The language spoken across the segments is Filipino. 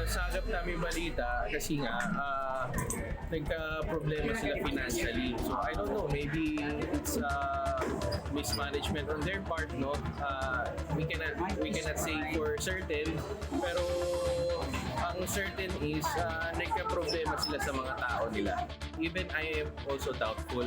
sagap namin balita kasi nga nagka-problema sila financially. So I don't know, maybe it's mismanagement on their part, no? We cannot say for certain, pero ang certain is nagka-problema sila sa mga tao nila. Even I am also doubtful.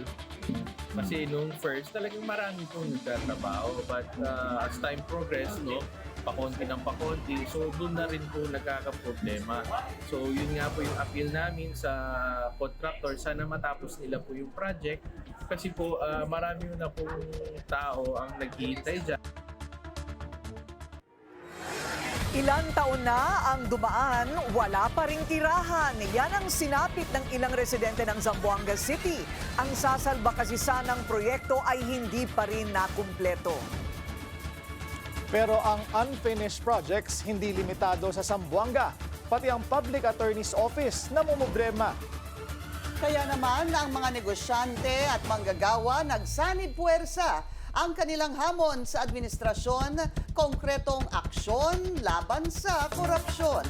Kasi nung first, talagang marami pong nagtatrabaho. But as time progress, no, pakonti ng pakonti. So doon na rin po nagkakaproblema. So yun nga po yung appeal namin sa contractor. Sana matapos nila po yung project. Kasi po marami na pong tao ang naghihintay dyan. Ilang taon na ang dumaan, wala pa ring tirahan. Yan ang sinapit ng ilang residente ng Zamboanga City. Ang sasalba kasi sanang proyekto ay hindi pa rin nakumpleto. Pero ang unfinished projects hindi limitado sa Zamboanga. Pati ang Public Attorney's Office namumroblema. Kaya naman ang mga negosyante at manggagawa nagsanib puwersa ang kanilang hamon sa administrasyon, konkretong aksyon laban sa korupsyon.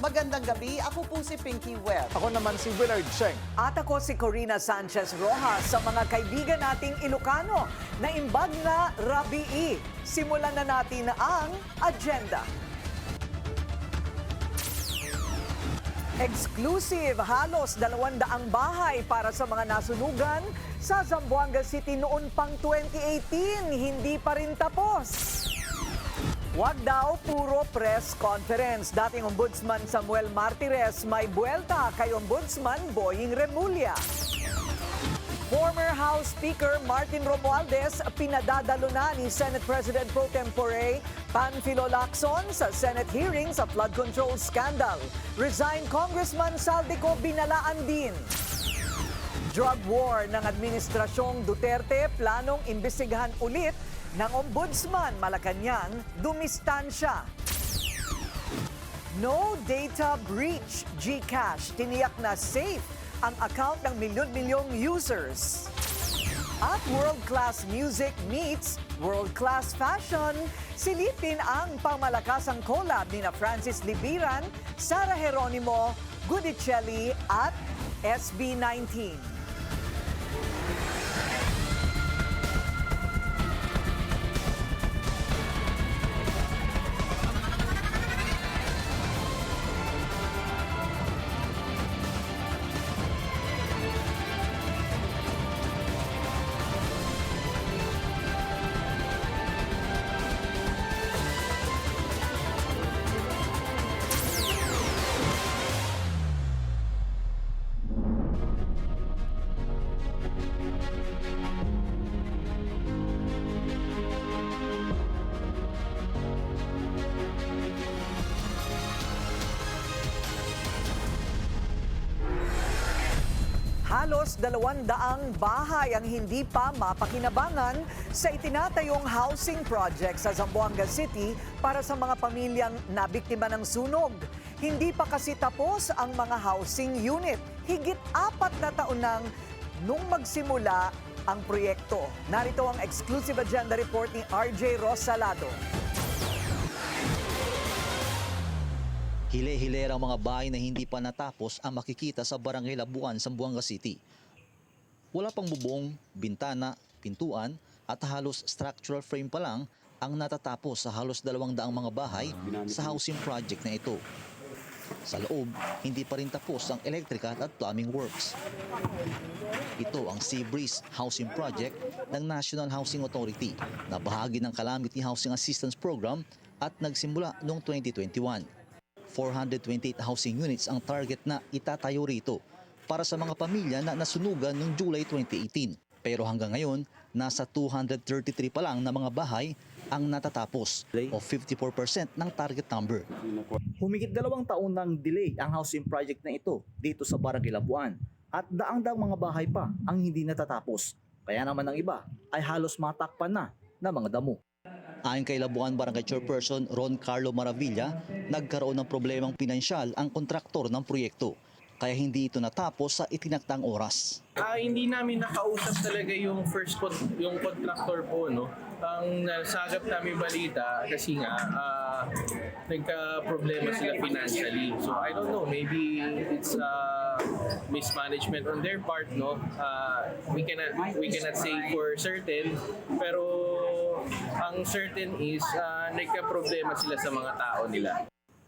Magandang gabi, ako po si Pinky Webb. Ako naman si Willard Cheng. At ako si Corina Sanchez Rojas sa mga kaibigan nating Ilocano na imbag na Rabii. Simulan na natin ang agenda. Exclusive, halos 200 bahay para sa mga nasunugan sa Zamboanga City noon pang 2018. Hindi pa rin tapos. Wag daw puro press conference. Dating Ombudsman Samuel Martires may buwelta kay Ombudsman Boying Remulla. Former House Speaker Martin Romualdez pinadadalo na ni Senate President Pro Tempore Panfilo Lacson sa Senate hearing sa flood control scandal. Resigned Congressman Saldico binalaan din. Drug war ng Administrasyong Duterte planong imbestigahan ulit ng Ombudsman Malacanang dumistansya. No data breach, GCash, tiniyak na safe ang account ng milyon-milyong users. At world-class music meets world-class fashion, silipin ang pangmalakasang collab ni na Francis Libiran, Sara Geronimo, Gudicelli at SB19. Halos 200 bahay ang hindi pa mapakinabangan sa itinatayong housing project sa Zamboanga City para sa mga pamilyang nabiktima ng sunog. Hindi pa kasi tapos ang mga housing unit. Higit 4 na taon nung magsimula ang proyekto. Narito ang exclusive agenda report ni RJ Rosalado. Hile-hilerang mga bahay na hindi pa natapos ang makikita sa Barangay Labuan, Zamboanga City. Wala pang bubong, bintana, pintuan at halos structural frame pa lang ang natatapos sa halos 200 mga bahay sa housing project na ito. Sa loob, hindi pa rin tapos ang electrical at plumbing works. Ito ang Sea Breeze Housing Project ng National Housing Authority na bahagi ng Calamity Housing Assistance Program at nagsimula noong 2021. 428 housing units ang target na itatayo rito para sa mga pamilya na nasunugan noong July 2018. Pero hanggang ngayon, nasa 233 pa lang na mga bahay ang natatapos o 54% ng target number. Humigit 2 taon ng delay ang housing project na ito dito sa Barangay Labuan at daang-daang mga bahay pa ang hindi natatapos. Kaya naman ang iba ay halos matakpan na ng mga damo. Ayon kay Labuan Barangay Chairperson Ron Carlo Maravilla, nagkaroon ng problemang pinansyal ang kontraktor ng proyekto. kaya hindi ito natapos sa itinakdang oras. Hindi namin nakausap talaga yung yung contractor po, no. Ang nasagap namin balita kasi nga nagka-problema sila financially. So I don't know, maybe it's mismanagement on their part, no. We cannot say for certain, pero ang certain is nagka-problema sila sa mga tao nila.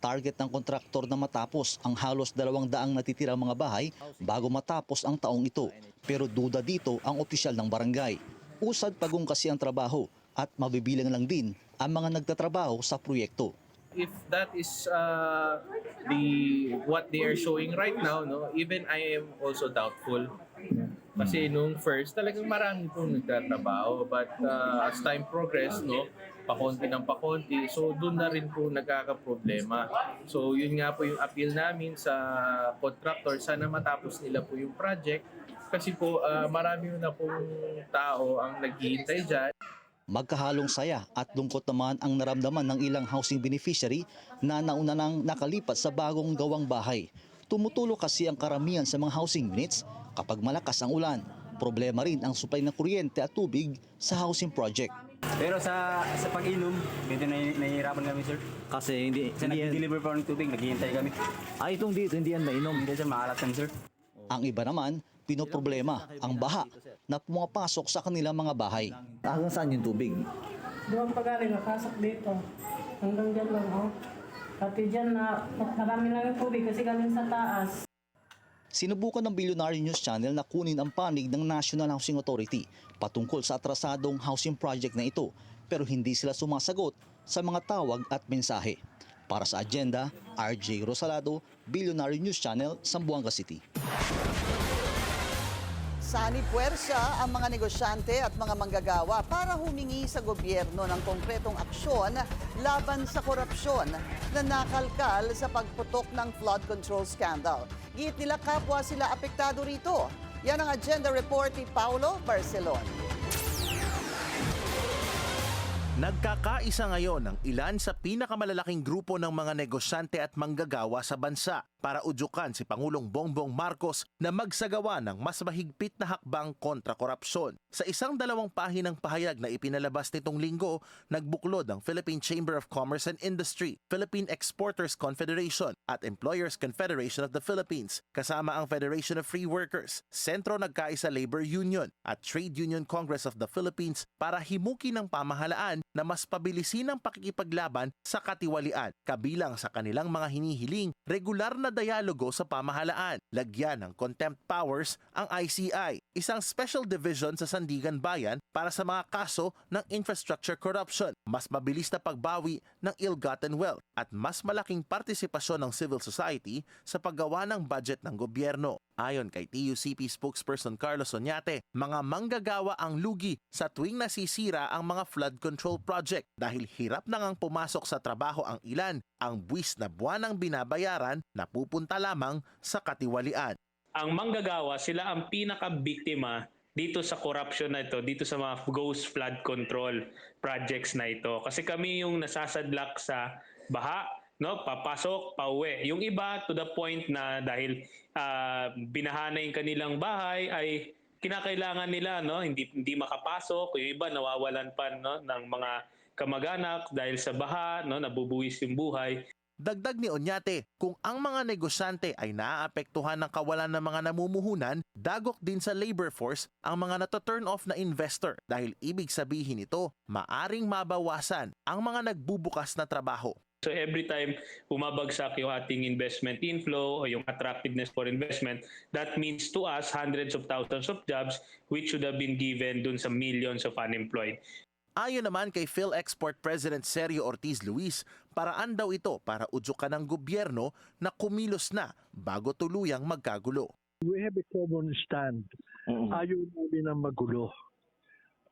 Target ng kontraktor na matapos ang halos 200 natitirang mga bahay bago matapos ang taong ito. Pero duda dito ang opisyal ng barangay. Usad pagong kasi ang trabaho at mabibilang lang din ang mga nagtatrabaho sa proyekto. If that is what they are showing right now, no, even I am also doubtful. Kasi nung first, talagang marami pong nagtatrabaho. But as time progress, no, pakonti ng pakonti, so doon na rin po nagkakaproblema. So yun nga po yung appeal namin sa contractor, sana matapos nila po yung project. Kasi po marami na pong tao ang naghihintay dyan. Magkahalong saya at lungkot naman ang naramdaman ng ilang housing beneficiary na nauna nang nakalipat sa bagong gawang bahay. Tumutulo kasi ang karamihan sa mga housing units kapag malakas ang ulan. Problema rin ang supply ng kuryente at tubig sa housing project. Pero sa pag-inom, medyo nahihirapan kami, sir. Kasi hindi Kasi nag-deliver pa ng tubig, naghihintay kami. itong dito, hindi yan mainom. Hindi, sir, maalat yan, sir. Ang iba naman, pinoproblema ang baha na pumapasok sa kanilang mga bahay. Hanggang saan yung tubig? Doon pa galing, nakasok dito. Hanggang dyan lang, oh. Pati dyan na marami lang yung tubig kasi galing sa taas. Sinubukan ng Billionaire News Channel na kunin ang panig ng National Housing Authority patungkol sa atrasadong housing project na ito, pero hindi sila sumasagot sa mga tawag at mensahe. Para sa Agenda, RJ Rosalado, Billionaire News Channel, Zamboanga City. Sanib puwersa ang mga negosyante at mga manggagawa para humingi sa gobyerno ng konkretong aksyon laban sa korupsyon na nakalkal sa pagputok ng flood control scandal. Giit nila kapwa sila apektado rito. Yan ang agenda report ni Paulo Barcelon. Nagkakaisa ngayon ang ilan sa pinakamalalaking grupo ng mga negosyante at manggagawa sa bansa para udyukan si Pangulong Bongbong Marcos na magsagawa ng mas mahigpit na hakbang kontra korupsyon. Sa isang 2 pahinang pahayag na ipinalabas nitong linggo, nagbuklod ang Philippine Chamber of Commerce and Industry, Philippine Exporters Confederation at Employers Confederation of the Philippines, kasama ang Federation of Free Workers, Sentro Nagkaisa Labor Union at Trade Union Congress of the Philippines para himukin ng pamahalaan na mas pabilisin ang pakikipaglaban sa katiwalian, kabilang sa kanilang mga hinihiling regular na dialogo sa pamahalaan, lagyan ng contempt powers ang ICI, isang special division sa Sandigan Bayan para sa mga kaso ng infrastructure corruption, mas mabilis na pagbawi ng ill-gotten wealth at mas malaking partisipasyon ng civil society sa paggawa ng budget ng gobyerno. Ayon kay TUCP spokesperson Carlos Oñate, mga manggagawa ang lugi sa tuwing nasisira ang mga flood control project dahil hirap na ngang pumasok sa trabaho ang ilan, ang buwis na buwanang binabayaran na pupunta lamang sa katiwalian. Ang manggagawa, sila ang pinakabiktima dito sa corruption na ito, dito sa mga ghost flood control projects na ito. Kasi kami yung nasasadlak sa baha, no, papasok, pauwi. Yung iba to the point na dahil binaha na yung kanilang bahay ay kinakailangan nila, no, hindi makapasok. Yung iba nawawalan pa, no, ng mga kamag-anak dahil sa baha, no, nabubuwis yung buhay. Dagdag ni Oñate, kung ang mga negosyante ay naaapektuhan ng kawalan ng mga namumuhunan, dagok din sa labor force ang mga nato-turn off na investor dahil ibig sabihin nito, maaring mabawasan ang mga nagbubukas na trabaho. So every time bumabagsak yung ating investment inflow o yung attractiveness for investment, that means to us hundreds of thousands of jobs which should have been given dun sa millions of unemployed. Ayon naman kay PhilExport President Sergio Ortiz Luis, paraan daw ito para udyukan ng gobyerno na kumilos na bago tuluyang magkagulo. We have a common stand. Ayaw namin ang magulo.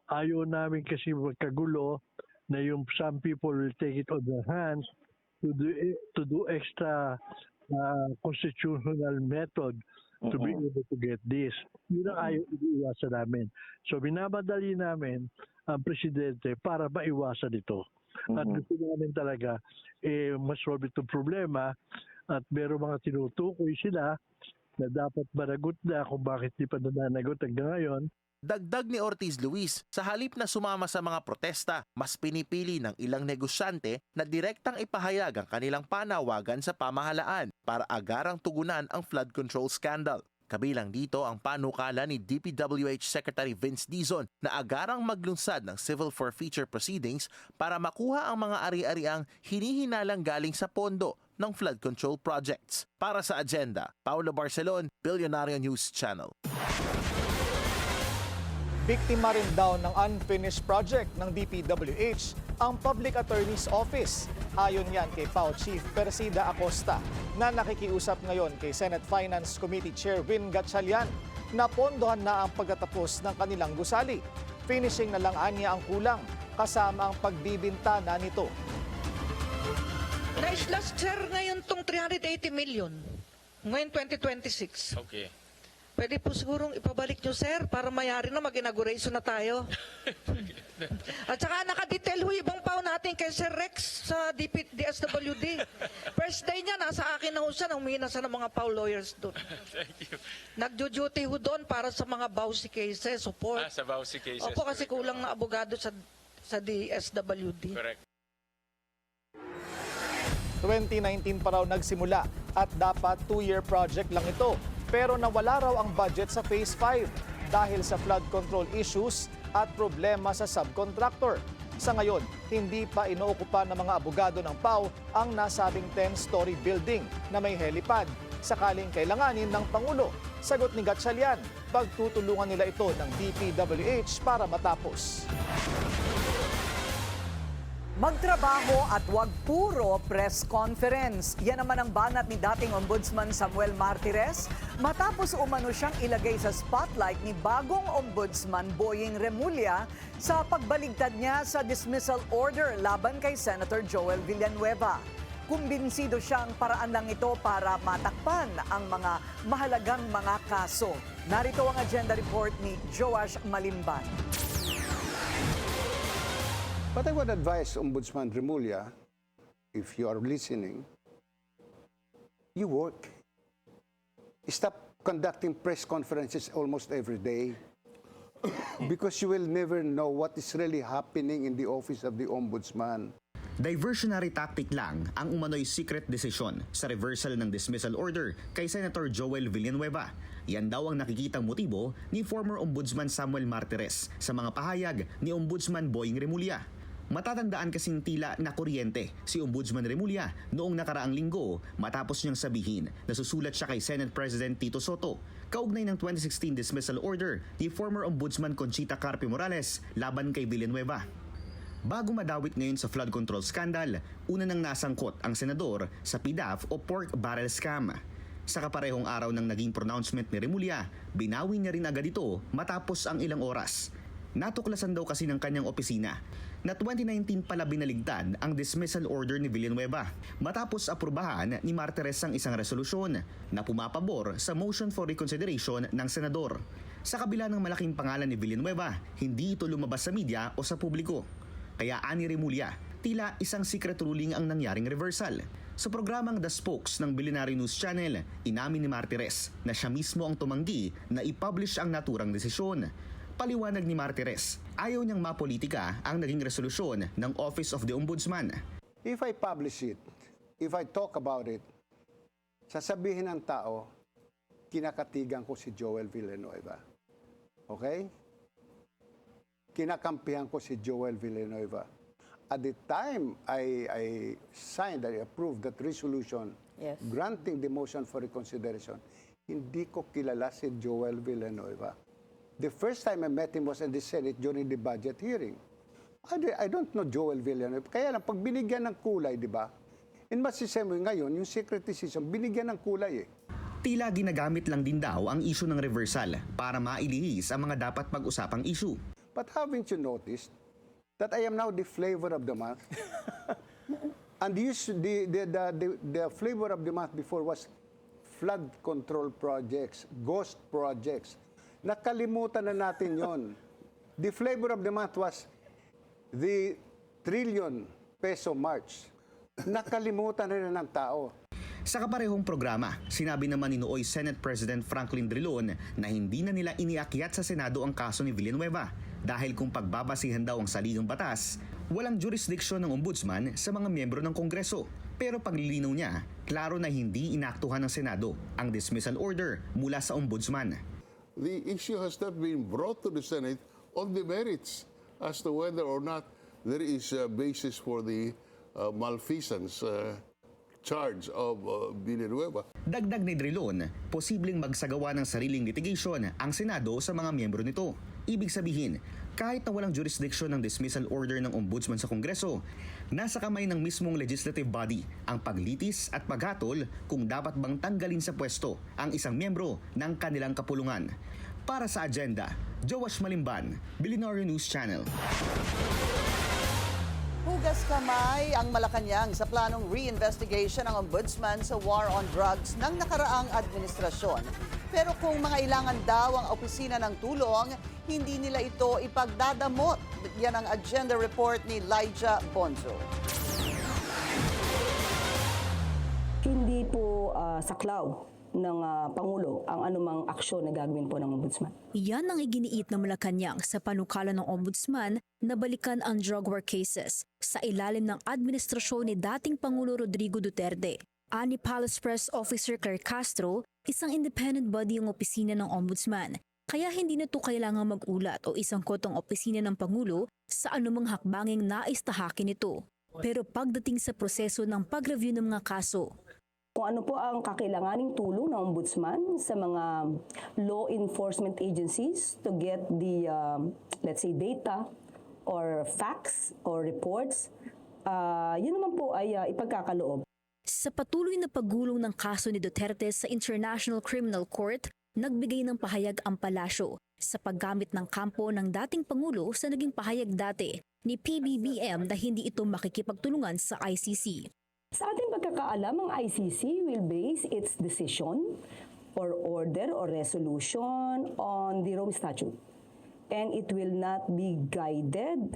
Ayaw namin kasi magkagulo na yung some people will take it on their hands to do extra constitutional method to be able to get this. Yun ang ayaw iiwasan namin. So binamadali namin ang presidente para maiwasan ito. At gusto namin talaga masolve itong problema at meron mga tinutukoy sila na dapat managot na kung bakit di pa nananagot hanggang ngayon. Dagdag ni Ortiz Luis, sa halip na sumama sa mga protesta, mas pinipili ng ilang negosyante na direktang ipahayag ang kanilang panawagan sa pamahalaan para agarang tugunan ang flood control scandal. Kabilang dito ang panukala ni DPWH Secretary Vince Dizon na agarang maglunsad ng civil forfeiture proceedings para makuha ang mga ari-ariang hinihinalang galing sa pondo ng flood control projects. Para sa agenda, Paulo Barcelon, Billionario News Channel. Biktima rin daw ng unfinished project ng DPWH ang Public Attorney's Office. Ayon yan kay PAO Chief Persida Acosta na nakikiusap ngayon kay Senate Finance Committee Chair Win Gatchalian na pondohan na ang pagtatapos ng kanilang gusali. Finishing na lang anya ang kulang kasama ang pagbibintana nito. Last year ngayon tong 380 million. Ngayon 2026. Okay. Pwede po sigurong ipabalik nyo, sir, para mayari na mag-inauguration na tayo. At saka nakadetail ho ibang pao natin kay Sir Rex sa DSWD. First day niya, nasa akin na ho siya, humingi na siya ng mga pao lawyers doon. Thank you. Nag-duty ho doon para sa mga bawsi cases, support. Sa Bausi cases. Opo, kasi kulang na abogado sa DSWD. Correct. 2019 pa raw nagsimula at dapat 2-year project lang ito. Pero nawala raw ang budget sa Phase 5 dahil sa flood control issues at problema sa subcontractor. Sa ngayon, hindi pa inookupa ng mga abogado ng PAO ang nasabing 10-story building na may helipad sakaling kailanganin ng Pangulo. Sagot ni Gatchalian, pagtutulungan nila ito ng DPWH para matapos. Magtrabaho at wag puro press conference. Yan naman ang banat ni dating Ombudsman Samuel Martires matapos umano siyang ilagay sa spotlight ni bagong Ombudsman Boying Remulla sa pagbaligtad niya sa dismissal order laban kay Senator Joel Villanueva. Kumbinsido siyang paraan lang ito para matakpan ang mga mahalagang mga kaso. Narito ang agenda report ni Joash Malimban. But I would advise Ombudsman Remulla, if you are listening, you work. Stop conducting press conferences almost every day because you will never know what is really happening in the office of the Ombudsman. Diversionary tactic lang ang umano'y secret decision sa reversal ng dismissal order kay Senator Joel Villanueva. Yan daw ang nakikitang motibo ni former Ombudsman Samuel Martires sa mga pahayag ni Ombudsman Boying Remulla. Matatandaan kasing tila na kuryente si Ombudsman Remulla noong nakaraang linggo matapos niyang sabihin na susulat siya kay Senate President Tito Soto kaugnay ng 2016 dismissal order ni former Ombudsman Conchita Carpio Morales laban kay Villanueva. Bago madawit ngayon sa flood control scandal, una nang nasangkot ang senador sa PDAF o pork barrel scam. Sa kaparehong araw ng naging pronouncement ni Remulla, binawi niya rin agad ito matapos ang ilang oras. Natuklasan daw kasi ng kanyang opisina na 2019 pala binaligtad ang dismissal order ni Villanueva matapos aprubahan ni Martires ang isang resolusyon na pumapabor sa motion for reconsideration ng senador. Sa kabila ng malaking pangalan ni Villanueva, hindi ito lumabas sa media o sa publiko. Kaya ani Remulla, tila isang secret ruling ang nangyaring reversal. Sa programang The Spokes ng Billionario News Channel, inamin ni Martires na siya mismo ang tumanggi na i-publish ang naturang desisyon. Paliwanag ni Martires, ayaw niyang mapolitika ang naging resolusyon ng Office of the Ombudsman. If I publish it, if I talk about it, sasabihin ng tao, kinakatigan ko si Joel Villanueva. Okay? Kinakampihan ko si Joel Villanueva. At the time I signed, I approved that resolution, granting the motion for reconsideration, hindi ko kilala si Joel Villanueva. The first time I met him was in the Senate during the budget hearing. I don't know Joel Villanueva. Kaya lang, pag binigyan ng kulay, di ba? In masisemo ngayon, yung secret decision, binigyan ng kulay eh. Tila ginagamit lang din daw ang issue ng reversal para mailihis ang mga dapat pag-usapang issue. But haven't you noticed that I am now the flavor of the month? And the flavor of the month before was flood control projects, ghost projects. Nakalimutan na natin yon. The flavor of the month was the trillion peso march. Nakalimutan na ng tao. Sa kaparehong programa, sinabi naman ni Nooy Senate President Franklin Drilon na hindi na nila iniakyat sa Senado ang kaso ni Villanueva dahil kung pagbabasihan daw ang saligang batas, walang jurisdiksyon ng ombudsman sa mga miyembro ng Kongreso. Pero paglilinaw niya, klaro na hindi inaktuhan ng Senado ang dismissal order mula sa ombudsman. The issue has not been brought to the Senate on the merits as to whether or not there is a basis for the malfeasance charge of Villanueva. Dagdag ni Drilon, posibleng magsagawa ng sariling litigation ang Senado sa mga miyembro nito. Ibig sabihin, kahit na walang jurisdiction ng dismissal order ng ombudsman sa Kongreso, nasa kamay ng mismong legislative body ang paglitis at paghatol kung dapat bang tanggalin sa pwesto ang isang miyembro ng kanilang kapulungan. Para sa Agenda, Joash Malimban, Billionaire News Channel. Hugas kamay ang Malacanang sa planong re-investigation ng ombudsman sa war on drugs ng nakaraang administrasyon. Pero kung mangailangan daw ang opisina ng tulong, hindi nila ito ipagdadamot. Yan ang agenda report ni Elijah Bonzo. Hindi po saklaw ng Pangulo ang anumang aksyon na gagawin po ng Ombudsman. Yan ang iginiit ng Malacanang sa panukala ng Ombudsman na balikan ang drug war cases sa ilalim ng administrasyon ni dating Pangulo Rodrigo Duterte. Ani Palace Press Officer Claire Castro, isang independent body ang opisina ng Ombudsman. Kaya hindi na ito kailangang mag-ulat o isangkot ang opisina ng Pangulo sa anumang hakbanging nais tahakin ito. Pero pagdating sa proseso ng pag-review ng mga kaso, Kung ano po ang kakailanganing tulong ng Ombudsman sa mga law enforcement agencies to get the, let's say, data or facts or reports, yun naman po ay ipagkakaloob. Sa patuloy na paggulong ng kaso ni Duterte sa International Criminal Court, nagbigay ng pahayag ang palasyo sa paggamit ng kampo ng dating Pangulo sa naging pahayag dati ni PBBM na hindi ito makikipagtulungan sa ICC. Sa ating pagkakaalam, ang ICC will base its decision or order or resolution on the Rome Statute. And it will not be guided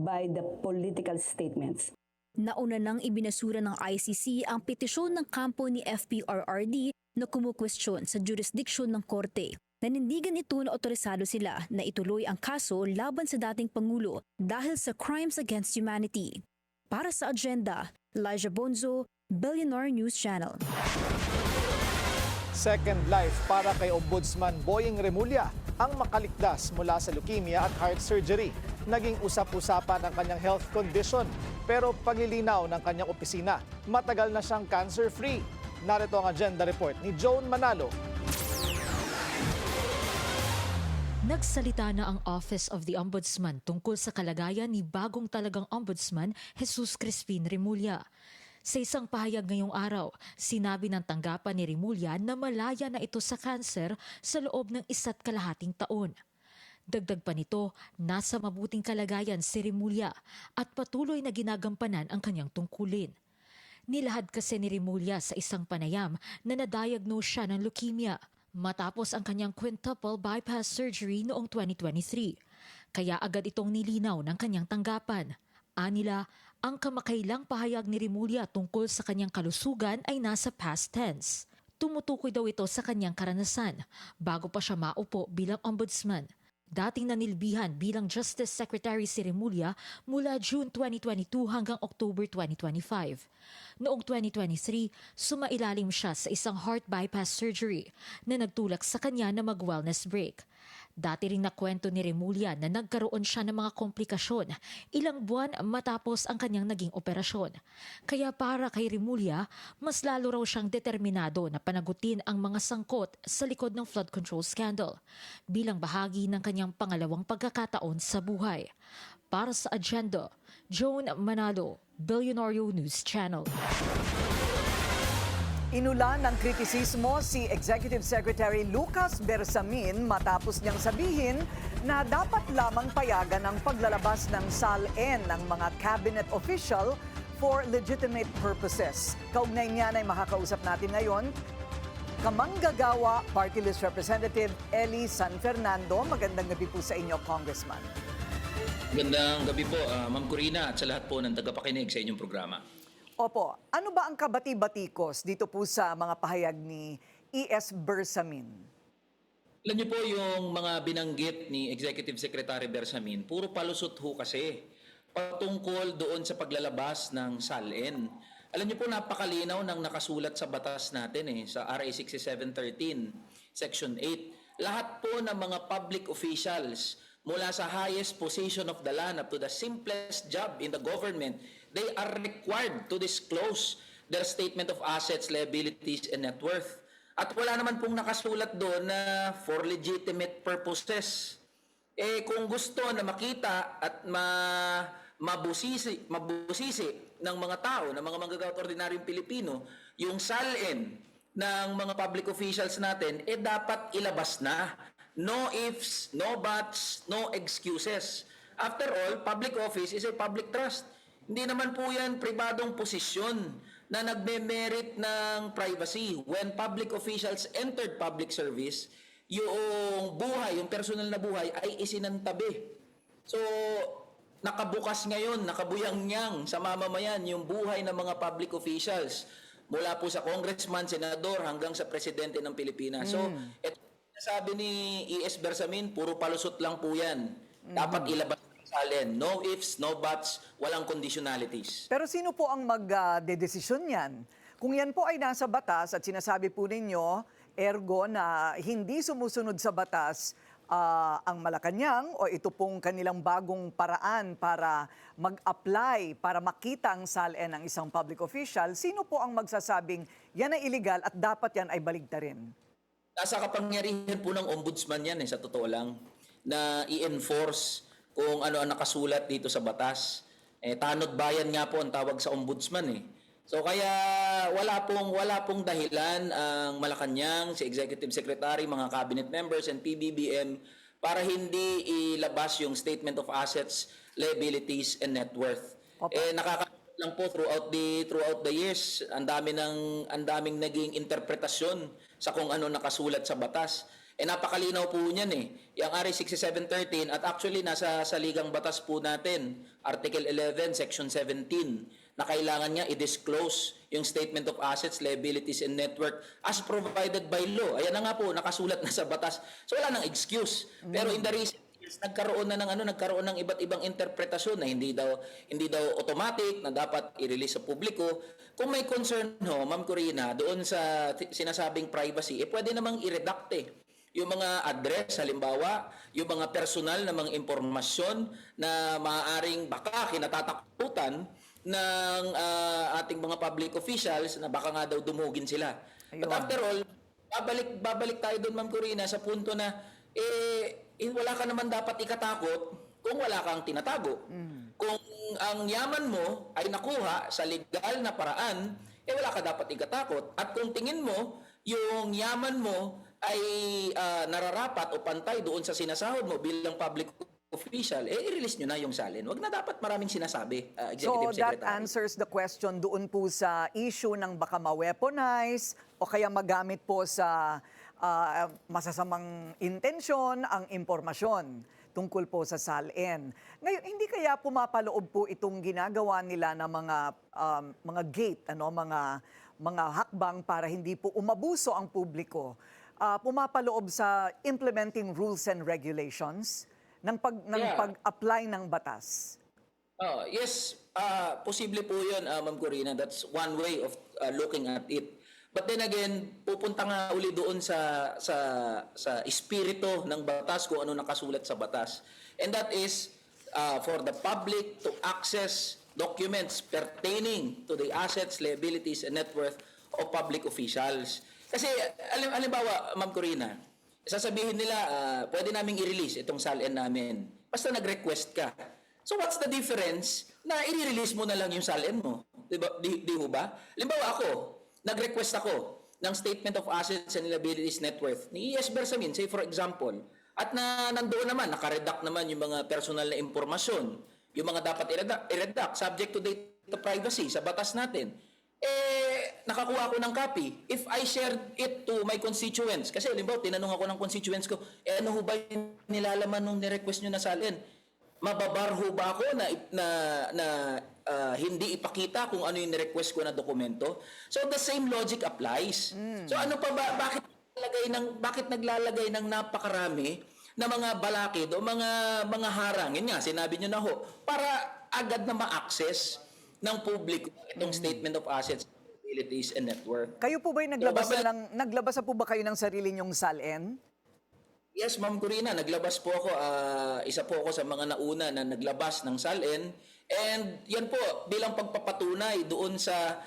by the political statements. Nauna nang ibinasura ng ICC ang petisyon ng kampo ni FPRRD na kumukwestiyon sa jurisdiksyon ng korte. Nanindigan ito na otorisado sila na ituloy ang kaso laban sa dating Pangulo dahil sa crimes against humanity. Para sa Agenda, Elijah Bonzo, Billionaire News Channel. Second life para kay Ombudsman Boying Remulla ang makaligtas mula sa leukemia at heart surgery. Naging usap-usapan ang kanyang health condition, pero paglilinaw ng kanyang opisina, matagal na siyang cancer-free. Narito ang agenda report ni Joan Manalo. Nagsalita na ang Office of the Ombudsman tungkol sa kalagayan ni bagong talagang Ombudsman Jesus Crispin Remulla. Sa isang pahayag ngayong araw, sinabi ng tanggapan ni Remulla na malaya na ito sa kanser sa loob ng 1.5 taon. Dagdag pa nito, nasa mabuting kalagayan si Remulla at patuloy na ginagampanan ang kanyang tungkulin. Nilahad kasi ni Remulla sa isang panayam na na-diagnose siya ng leukemia matapos ang kanyang quintuple bypass surgery noong 2023. Kaya agad itong nilinaw ng kanyang tanggapan. Anila, ang kamakailang pahayag ni Remulla tungkol sa kanyang kalusugan ay nasa past tense. Tumutukoy daw ito sa kanyang karanasan bago pa siya maupo bilang ombudsman. Dating nanilbihan bilang Justice Secretary si Remulla mula June 2022 hanggang October 2025. Noong 2023, sumailalim siya sa isang heart bypass surgery na nagtulak sa kanya na mag-wellness break. Dati ring nakwento ni Remulla na nagkaroon siya ng mga komplikasyon ilang buwan matapos ang kanyang naging operasyon. Kaya para kay Remulla, mas lalo raw siyang determinado na panagutin ang mga sangkot sa likod ng flood control scandal bilang bahagi ng kanyang pangalawang pagkakataon sa buhay. Para sa Agenda, Joan Manalo, Billionaire News Channel. Inulan ng kritisismo si Executive Secretary Lucas Bersamin matapos niyang sabihin na dapat lamang payagan ang paglalabas ng SALN ng mga cabinet official for legitimate purposes. Kaugnay niyan ay makakausap natin ngayon Kamanggagawa Party List Representative Eli San Fernando. Magandang gabi po sa inyo, Congressman. Magandang gabi po, Ma'am Corina, at sa lahat po ng tagapakinig sa inyong programa. Opo, ano ba ang kabati-batikos dito po sa mga pahayag ni E.S. Bersamin? Alam niyo po yung mga binanggit ni Executive Secretary Bersamin, puro palusot ho kasi patungkol doon sa paglalabas ng SALN. Alam niyo po, napakalinaw ng nakasulat sa batas natin sa RA 6713, Section 8. Lahat po ng mga public officials, mula sa highest position of the land up to the simplest job in the government, they are required to disclose their statement of assets, liabilities, and net worth. At wala naman pong nakasulat doon na for legitimate purposes. Kung gusto na makita at mabusisi ng mga tao, ng mga manggagawa at ordinaryong Pilipino, yung SALN ng mga public officials natin, dapat ilabas na. No ifs, no buts, no excuses. After all, public office is a public trust. Hindi naman po yan pribadong posisyon na nagme-merit ng privacy. When public officials entered public service, yung buhay, yung personal na buhay ay isinantabi. So, nakabukas ngayon, nakabuyang-nyang sa mamamayan yung buhay ng mga public officials. Mula po sa congressman, senador, hanggang sa presidente ng Pilipinas. So, ito sabi ni E.S. Bersamin, puro palusot lang po yan. Dapat ilabas ng SALN. No ifs, no buts, walang conditionalities. Pero sino po ang magdedesisyon yan? Kung yan po ay nasa batas at sinasabi po ninyo, ergo na hindi sumusunod sa batas ang Malacanang o ito pong kanilang bagong paraan para mag-apply, para makita ang SALN ng isang public official, sino po ang magsasabing yan ay illegal at dapat yan ay baligtarin? Nasa kapangyarihan po ng ombudsman yan sa totoo lang, na i-enforce kung ano ang nakasulat dito sa batas. Tanod bayan nga po ang tawag sa ombudsman So kaya wala pong dahilan ang Malacanang, si Executive Secretary, mga cabinet members and PBBM para hindi ilabas yung statement of assets, liabilities and net worth. Nakakatawa lang po throughout the years, ang daming naging interpretasyon sa kung ano nakasulat sa batas. Napakalinaw po niyan Yung RA 6713 at actually nasa saligang batas po natin, Article 11, Section 17, na kailangan niya i-disclose yung statement of assets, liabilities, and net worth as provided by law. Ayan na nga po, nakasulat na sa batas. So wala nang excuse. Pero in the recent years, nagkaroon ng iba't ibang interpretasyon na hindi daw automatic na dapat i-release sa publiko. Kung may concern Ma'am Corina, doon sa sinasabing privacy, pwede namang i-redact yung mga address, halimbawa, yung mga personal na mga impormasyon na maaaring baka kinatatakutan ng ating mga public officials na baka nga daw dumugin sila. But after all, babalik tayo doon, Ma'am Corina, sa punto na wala ka naman dapat ikatakot kung wala kang tinatago. Kung ang yaman mo ay nakuha sa legal na paraan, wala ka dapat ikatakot. At kung tingin mo, yung yaman mo ay nararapat o pantay doon sa sinasahod mo bilang public official, i-release nyo na yung SALN. Wag na dapat maraming sinasabi, Executive Secretary. So that answers the question doon po sa issue ng baka ma-weaponize o kaya magamit po sa masasamang intensyon ang impormasyon tungkol po sa SALN. Ngayon, hindi kaya pumapaloob po itong ginagawa nila ng mga gate, mga hakbang para hindi po umabuso ang publiko? Pumapaloob sa implementing rules and regulations ng pag-apply ng batas? Yes, posible po yun, Ma'am Corina. That's one way of looking at it. But then again, pupunta nga uli doon sa espiritu ng batas kung ano nakasulat sa batas. And that is for the public to access documents pertaining to the assets, liabilities, and net worth of public officials. Kasi, halimbawa, Ma'am Corina, sasabihin nila, pwede naming i-release itong SALN namin. Basta nag-request ka. So what's the difference na i-release mo na lang yung SALN mo? Di ba? Halimbawa ako, nag-request ako ng Statement of Assets and Liabilities Net Worth ni E.S. Bersamin, say for example, at nandoon naman, nakaredact naman yung mga personal na impormasyon, yung mga dapat i-redact, subject to data privacy sa batas natin. Nakakuha ako ng copy. If I shared it to my constituents, kasi halimbawa, tinanong ako ng constituents ko, ano ho ba yung nilalaman nung ni-request nyo na SALN? Mababar ho ba ako na hindi ipakita kung ano yung request ko na dokumento. So the same logic applies. So ano pa ba, bakit naglalagay ng napakarami na mga balakid o mga harang? Yun nga, sinabi nyo na ho, para agad na ma-access ng publiko itong statement of assets, liabilities, and net worth. Kayo po ba'y naglabas na po ba kayo ng sarili nyong SALN? Yes, Ma'am Corina, naglabas po ako. Isa po ako sa mga nauna na naglabas ng SALN. And yan po, bilang pagpapatunay doon sa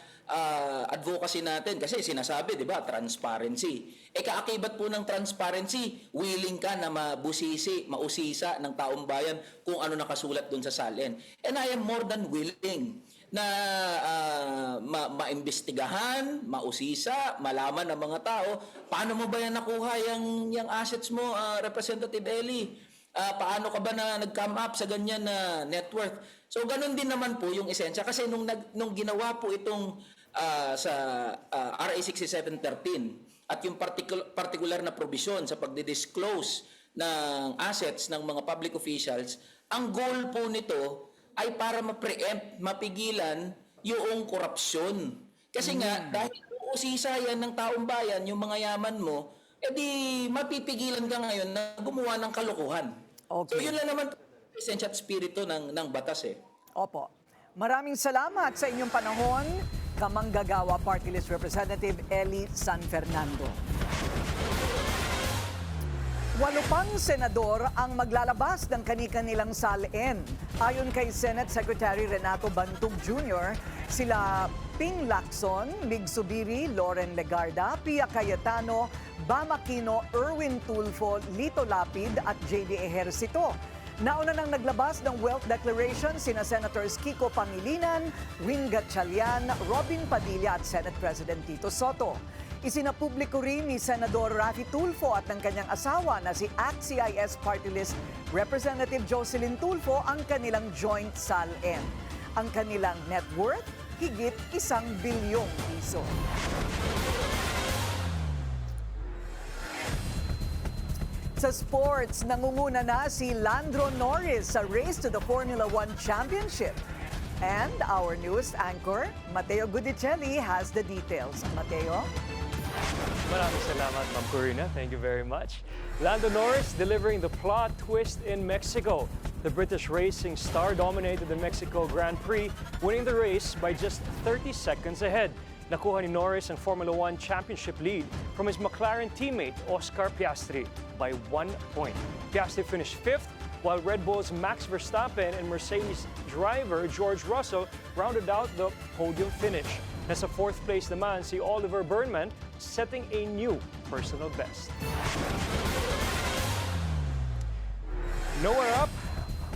advocacy natin. Kasi sinasabi, di ba, transparency. Kaakibat po ng transparency, willing ka na mausisa ng taong bayan kung ano nakasulat doon sa SALN. And I am more than willing na maimbestigahan, mausisa, malaman ng mga tao, paano mo ba yan nakuha yung assets mo, Representative Ellie? Paano ka ba na nag-come up sa ganyan na net worth? So ganun din naman po yung esensya. Kasi nung ginawa po itong sa RA 6713 at yung particular na provision sa pagdi-disclose ng assets ng mga public officials, ang goal po nito ay para ma-preempt, mapigilan yung korupsyon. Kasi nga, dahil usisa yan ng taong bayan, yung mga yaman mo, edi mapipigilan ka ngayon na gumawa ng kalokohan. Okay. So yun lang naman esensya at spirito ng batas eh. Opo. Maraming salamat sa inyong panahon, Kamanggagawa Party List Representative Ellie San Fernando. 8 pang senador ang maglalabas ng kani-kanilang SALN. Ayon kay Senate Secretary Renato Bantug Jr., sila Ping Lacson, Mig Subiri, Loren Legarda, Pia Cayetano, Bam Aquino, Erwin Tulfo, Lito Lapid at JD Ejercito. Nauna nang naglabas ng Wealth Declaration sina Senators Kiko Pangilinan, Win Gatchalian, Robin Padilla at Senate President Tito Soto. Isinapubliko rin ni Senador Raffy Tulfo at ng kanyang asawa na si ACT-CIS Party List Representative Jocelyn Tulfo ang kanilang joint SALN. Ang kanilang net worth, higit 1 bilyong piso. Sa sports, nangunguna na si Lando Norris sa race to the Formula 1 Championship. And our news anchor, Mateo Gudicelli, has the details. Mateo? Maraming salamat, Ma'am Corina. Thank you very much. Lando Norris delivering the plot twist in Mexico. The British racing star dominated the Mexico Grand Prix, winning the race by just 30 seconds ahead. Nakuha ni Norris ang Formula 1 Championship lead from his McLaren teammate Oscar Piastri by 1 point. Piastri finished 5th, while Red Bull's Max Verstappen and Mercedes driver George Russell rounded out the podium finish. Nasa 4th place naman si Oliver Burnman, setting a new personal best.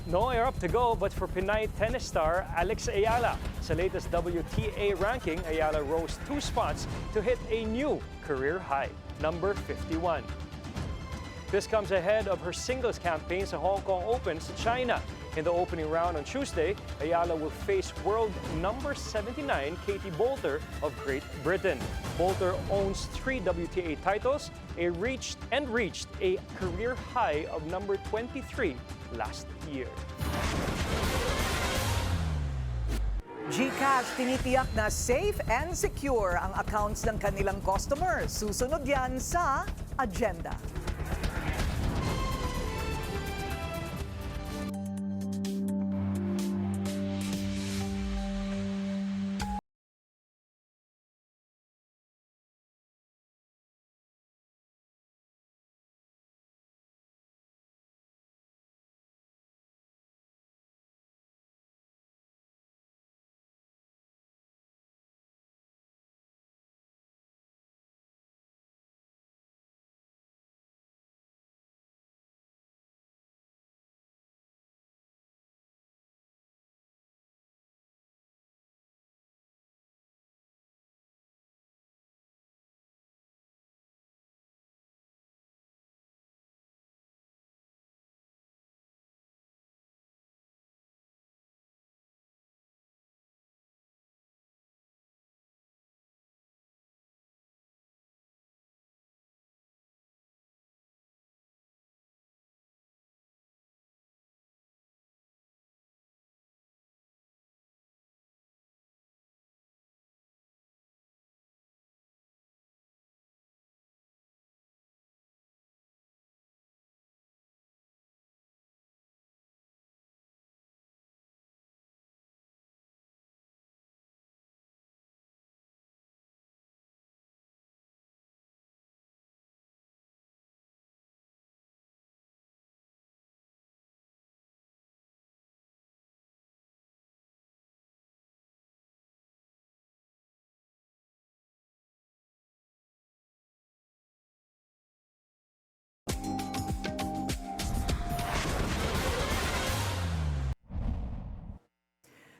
Nowhere up to go but for Pinay tennis star Alex Ayala. Sa latest WTA ranking, Ayala rose 2 spots to hit a new career high, number 51. This comes ahead of her singles campaign sa Hong Kong Open sa China. In the opening round on Tuesday, Ayala will face world number 79 Katie Boulter of Great Britain. Boulter owns 3 WTA titles and reached a career high of number 23 last year. GCash tinitiyak na safe and secure ang accounts ng kanilang customers. Susunod yan sa agenda.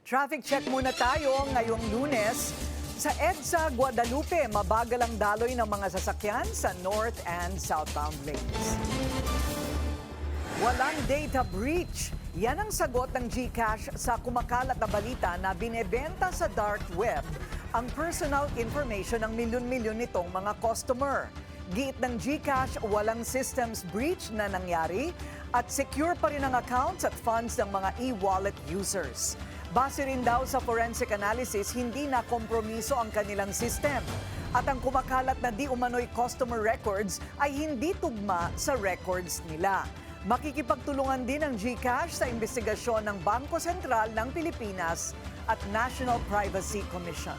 Traffic check muna tayo ngayong Lunes. Sa EDSA Guadalupe, mabagal ang daloy ng mga sasakyan sa north and southbound lanes. Walang data breach. Yan ang sagot ng GCash sa kumakalat na balita na binebenta sa dark web ang personal information ng milyon-milyon nitong mga customer. Giit ng GCash, walang systems breach na nangyari at secure pa rin ang accounts at funds ng mga e-wallet users. Base rin daw sa forensic analysis, hindi na kompromiso ang kanilang system. At ang kumakalat na di umano'y customer records ay hindi tugma sa records nila. Makikipagtulungan din ang GCash sa investigasyon ng Bangko Sentral ng Pilipinas at National Privacy Commission.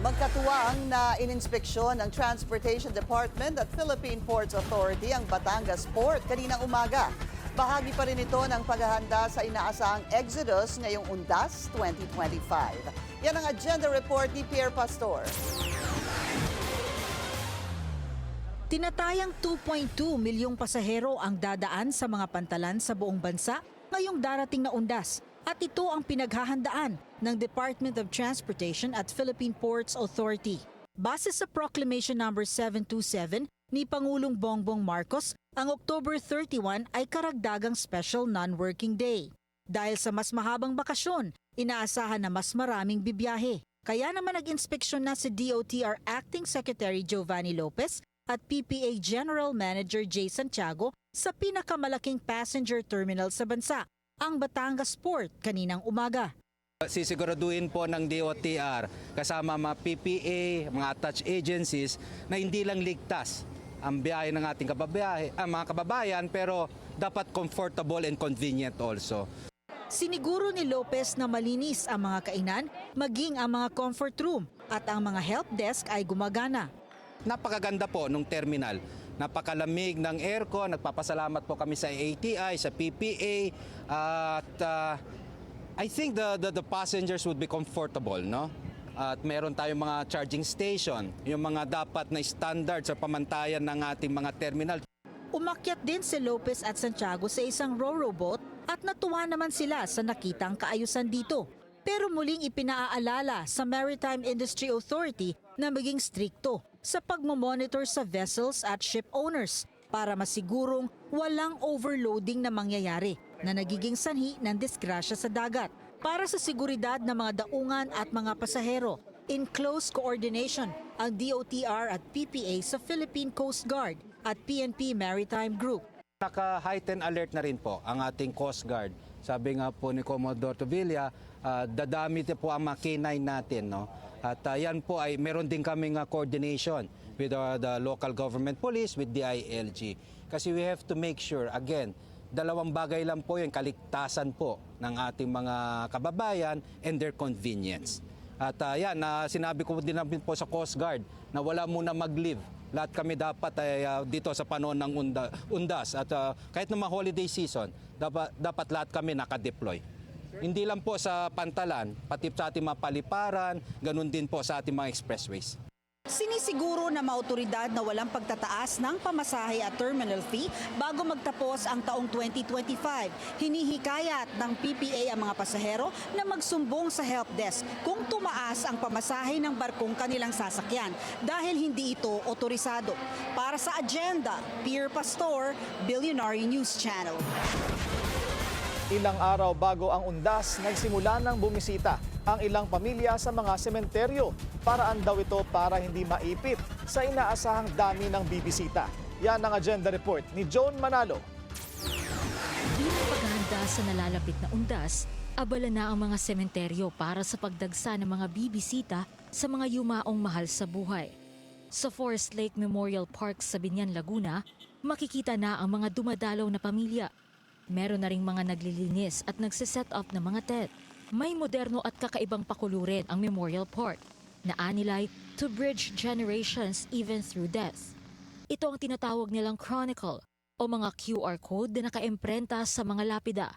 Magkatuwang na ininspeksyon ng Transportation Department at Philippine Ports Authority ang Batangas Port kaninang umaga. Bahagi pa rin ito ng paghahanda sa inaasahang Exodus ngayong Undas 2025. Yan ang agenda report ni Pierre Pastor. Tinatayang 2.2 milyong pasahero ang dadaan sa mga pantalan sa buong bansa ngayong darating na Undas. At ito ang pinaghahandaan ng Department of Transportation at Philippine Ports Authority. Base sa Proclamation No. 727 ni Pangulong Bongbong Marcos, ang October 31 ay karagdagang special non-working day. Dahil sa mas mahabang bakasyon, inaasahan na mas maraming bibiyahe. Kaya naman nag-inspeksyon na si DOTR Acting Secretary Giovanni Lopez at PPA General Manager Jay Santiago sa pinakamalaking passenger terminal sa bansa, ang Batangas Port, kaninang umaga. Sisiguraduhin po ng DOTR kasama mga PPA, mga attached agencies na hindi lang ligtas ang biyahe ng ating mga kababayan pero dapat comfortable and convenient also. Siniguro ni Lopez na malinis ang mga kainan, maging ang mga comfort room at ang mga help desk ay gumagana. Napakaganda po nung terminal. Napakalamig ng aircon. Nagpapasalamat po kami sa ATI, sa PPA at I think the passengers would be comfortable, no? At meron tayong mga charging station, yung mga dapat na standards sa pamantayan ng ating mga terminal. Umakyat din si Lopez at Santiago sa isang ro-ro boat at natuwa naman sila sa nakitang kaayusan dito. Pero muling ipinaaalala sa Maritime Industry Authority na maging strikto sa pagmamonitor sa vessels at ship owners para masigurong walang overloading na mangyayari na nagiging sanhi ng disgrasya sa dagat. Para sa seguridad ng mga daungan at mga pasahero, in close coordination ang DOTR at PPA sa Philippine Coast Guard at PNP Maritime Group. Naka-heightened alert na rin po ang ating Coast Guard. Sabi nga po ni Commodore Tovilla, dadami po ang mga K9 natin, no? At yan po ay meron din kaming coordination with the local government police, with DILG. Kasi we have to make sure, again, dalawang bagay lang po yung kaligtasan po ng ating mga kababayan and their convenience. At yan, sinabi ko din namin po sa Coast Guard na wala muna mag-leave. Lahat kami dapat ay dito sa panahon ng Undas at kahit naman holiday season, dapat lahat kami nakadeploy. Hindi lang po sa pantalan, pati sa ating mga paliparan, ganun din po sa ating mga expressways. Sinisiguro ng mga otoridad na walang pagtataas ng pamasahe at terminal fee bago magtapos ang taong 2025. Hinihikayat ng PPA ang mga pasahero na magsumbong sa help desk kung tumaas ang pamasahe ng barkong kanilang sasakyan dahil hindi ito otorisado. Para sa agenda, Pierre Pastor, Billionaire News Channel. Ilang araw bago ang Undas, nagsimula ng bumisita ang ilang pamilya sa mga sementeryo. Paraan daw ito para hindi maipit sa inaasahang dami ng bibisita. Yan ang agenda report ni Joan Manalo. Bilang paghahanda sa nalalapit na Undas, abala na ang mga sementeryo para sa pagdagsa ng mga bibisita sa mga yumaong mahal sa buhay. Sa Forest Lake Memorial Park sa Binyan, Laguna, makikita na ang mga dumadalaw na pamilya. Meron na ring mga naglilinis at nagsiset up ng mga tent. May moderno at kakaibang pakulurin ang Memorial Park na anilay to bridge generations even through death. Ito ang tinatawag nilang chronicle o mga QR code na nakaimprenta sa mga lapida.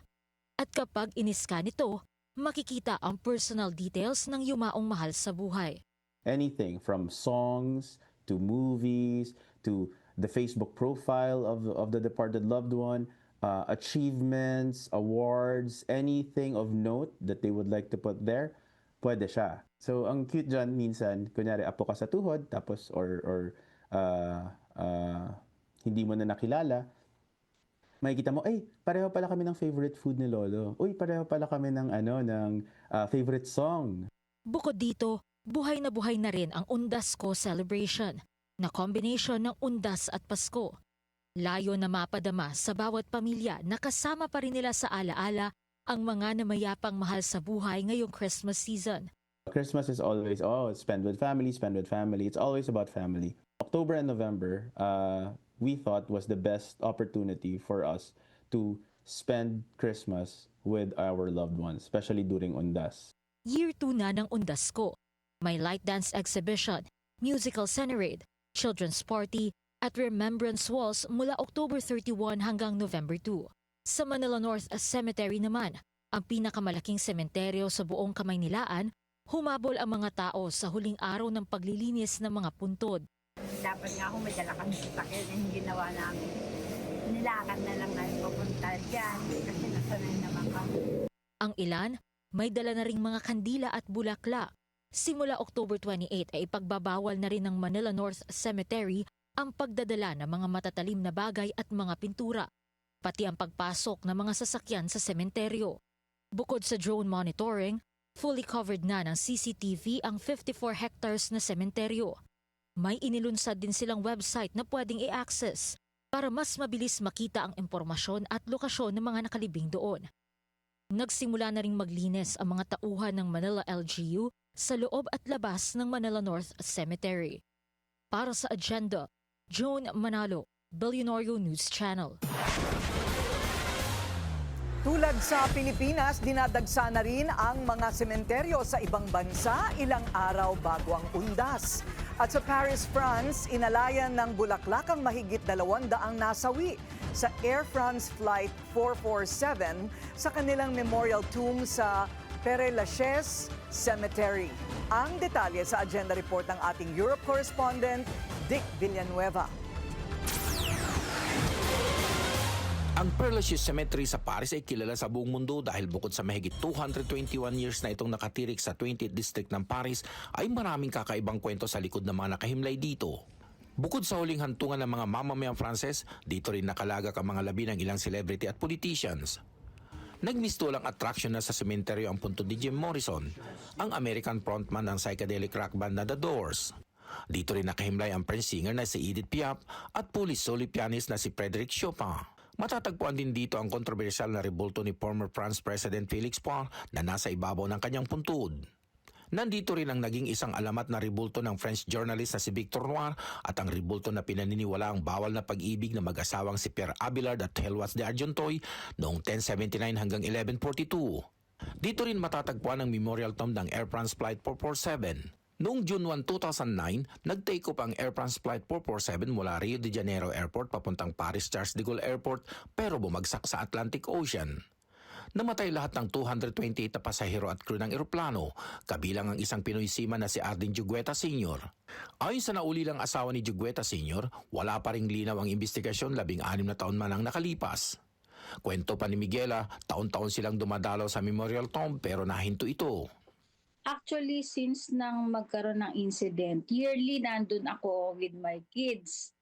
At kapag iniskan ito, makikita ang personal details ng yumaong mahal sa buhay. Anything from songs to movies to the Facebook profile of the departed loved one, achievements, awards, anything of note that they would like to put there, pwede siya. So, ang cute dyan, minsan, kunyari, apo ka sa tuhod, tapos, hindi mo na nakilala, makikita mo, ay, pareho pala kami ng favorite food ni Lolo. Uy, pareho pala kami ng, favorite song. Bukod dito, buhay na rin ang Undasko celebration na combination ng Undas at Pasko. Layo na mapadama sa bawat pamilya na kasama pa rin nila sa alaala ang mga namayapang mahal sa buhay ngayong Christmas season. Christmas is always, spend with family. It's always about family. October and November, we thought was the best opportunity for us to spend Christmas with our loved ones, especially during Undas. Year 2 na ng Undasko. May light dance exhibition, musical serenade, children's party, at remembrance walls mula October 31 hanggang November 2. Sa Manila North Cemetery naman, ang pinakamalaking sementeryo sa buong Kamaynilaan, humabol ang mga tao sa huling araw ng paglilinis ng mga puntod. Dapat nga ako may dala kami sakit na hindi ginawa namin. Nilakad na lang namin pupunta dyan kasi nasanay naman kami. Ang ilan, may dala na ring mga kandila at bulaklak. Simula October 28 ay ipagbabawal na rin ng Manila North Cemetery ang pagdadala ng mga matatalim na bagay at mga pintura, pati ang pagpasok ng mga sasakyan sa sementeryo. Bukod sa drone monitoring, fully covered na ng CCTV ang 54 hectares na sementeryo. May inilunsad din silang website na pwedeng i-access para mas mabilis makita ang impormasyon at lokasyon ng mga nakalibing doon. Nagsimula na ring maglinis ang mga tauhan ng Manila LGU sa loob at labas ng Manila North Cemetery. Para sa Agenda, Joan Manalo, Billionario News Channel. Tulad sa Pilipinas, dinadagsa na rin ang mga sementeryo sa ibang bansa ilang araw bago ang Undas. At sa Paris, France, inalayan ng bulaklak ang mahigit 200 nasawi sa Air France Flight 447 sa kanilang memorial tomb sa Père Lachaise Cemetery. Ang detalye sa agenda report ng ating Europe correspondent, Dick Villanueva. Ang Père Lachaise Cemetery sa Paris ay kilala sa buong mundo dahil bukod sa mahigit 221 years na itong nakatirik sa 20th District ng Paris, ay maraming kakaibang kwento sa likod ng mga nakahimlay dito. Bukod sa huling hantungan ng mga mamamayang Frances, dito rin nakalagak ang mga labi ng ilang celebrity at politicians. Nagmistulang attraction na sa sementeryo ang puntod ni Jim Morrison, ang American frontman ng psychedelic rock band na The Doors. Dito rin nakahimlay ang French singer na si Edith Piaf at Polish solo pianist na si Frédéric Chopin. Matatagpuan din dito ang kontrobersyal na rebulto ni former France President Félix Faure na nasa ibabaw ng kanyang puntod. Nandito rin ang naging isang alamat na rebulto ng French journalist na si Victor Noir at ang rebulto na pinaniniwala ang bawal na pag-ibig na mag-asawang si Pierre Abelard at Helwas de Argenteuil noong 1079 hanggang 1142. Dito rin matatagpuan ang memorial tomb ng Air France Flight 447. Noong June 1, 2009, nag-take off ang Air France Flight 447 mula Rio de Janeiro Airport papuntang Paris Charles de Gaulle Airport pero bumagsak sa Atlantic Ocean. Namatay lahat ng 228 na pasahero at crew ng eroplano, kabilang ang isang Pinoy seaman na si Arding Jugueta Sr. Ayon sa naulilang asawa ni Jugueta Sr., wala pa ring linaw ang investigasyon 16 na taon man ang nakalipas. Kwento pa ni Miguela, taon-taon silang dumadalaw sa Memorial Tomb pero nahinto ito. Actually, since nang magkaroon ng incident, yearly nandun ako with my kids.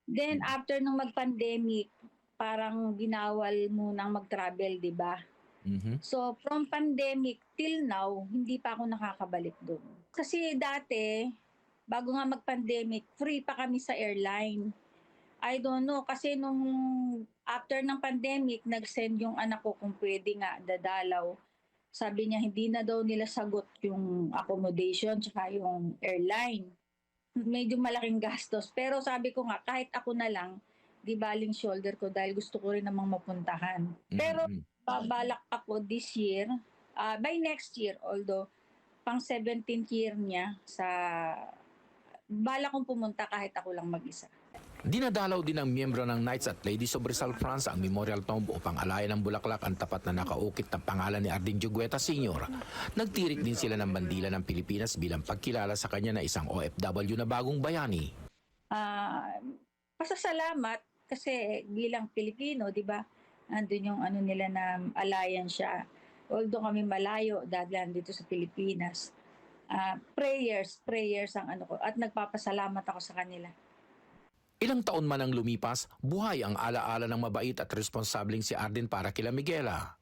Then after nung mag-pandemic, parang ginawal munang mag-travel, di ba? So from pandemic till now, hindi pa ako nakakabalik doon. Kasi dati, bago nga mag-pandemic, free pa kami sa airline. I don't know, kasi nung after ng pandemic, nag-send yung anak ko kung pwede nga dadalaw. Sabi niya, hindi na daw nila sagot yung accommodation tsaka yung airline. Medyo malaking gastos. Pero sabi ko nga, kahit ako na lang, di baling shoulder ko dahil gusto ko rin namang mapuntahan. Pero babalak ako this year, by next year, although pang 17th year niya, balak kong pumunta kahit ako lang mag-isa. Dinadalaw din ng miyembro ng Knights at Ladies of Rizal France ang Memorial Tomb upang alayan ng bulaklak ang tapat na nakaukit ng pangalan ni Arding Jugueta Sr. Nagtirik din sila ng bandila ng Pilipinas bilang pagkilala sa kanya na isang OFW na bagong bayani. Pasasalamat kasi bilang Pilipino, di ba? Andun yung ano nila na alliance siya. Although kami malayo dahil dito sa Pilipinas. Prayers ang ano ko at nagpapasalamat ako sa kanila. Ilang taon man ang lumipas, buhay ang alaala ng mabait at responsabling si Arden para kila Miguela.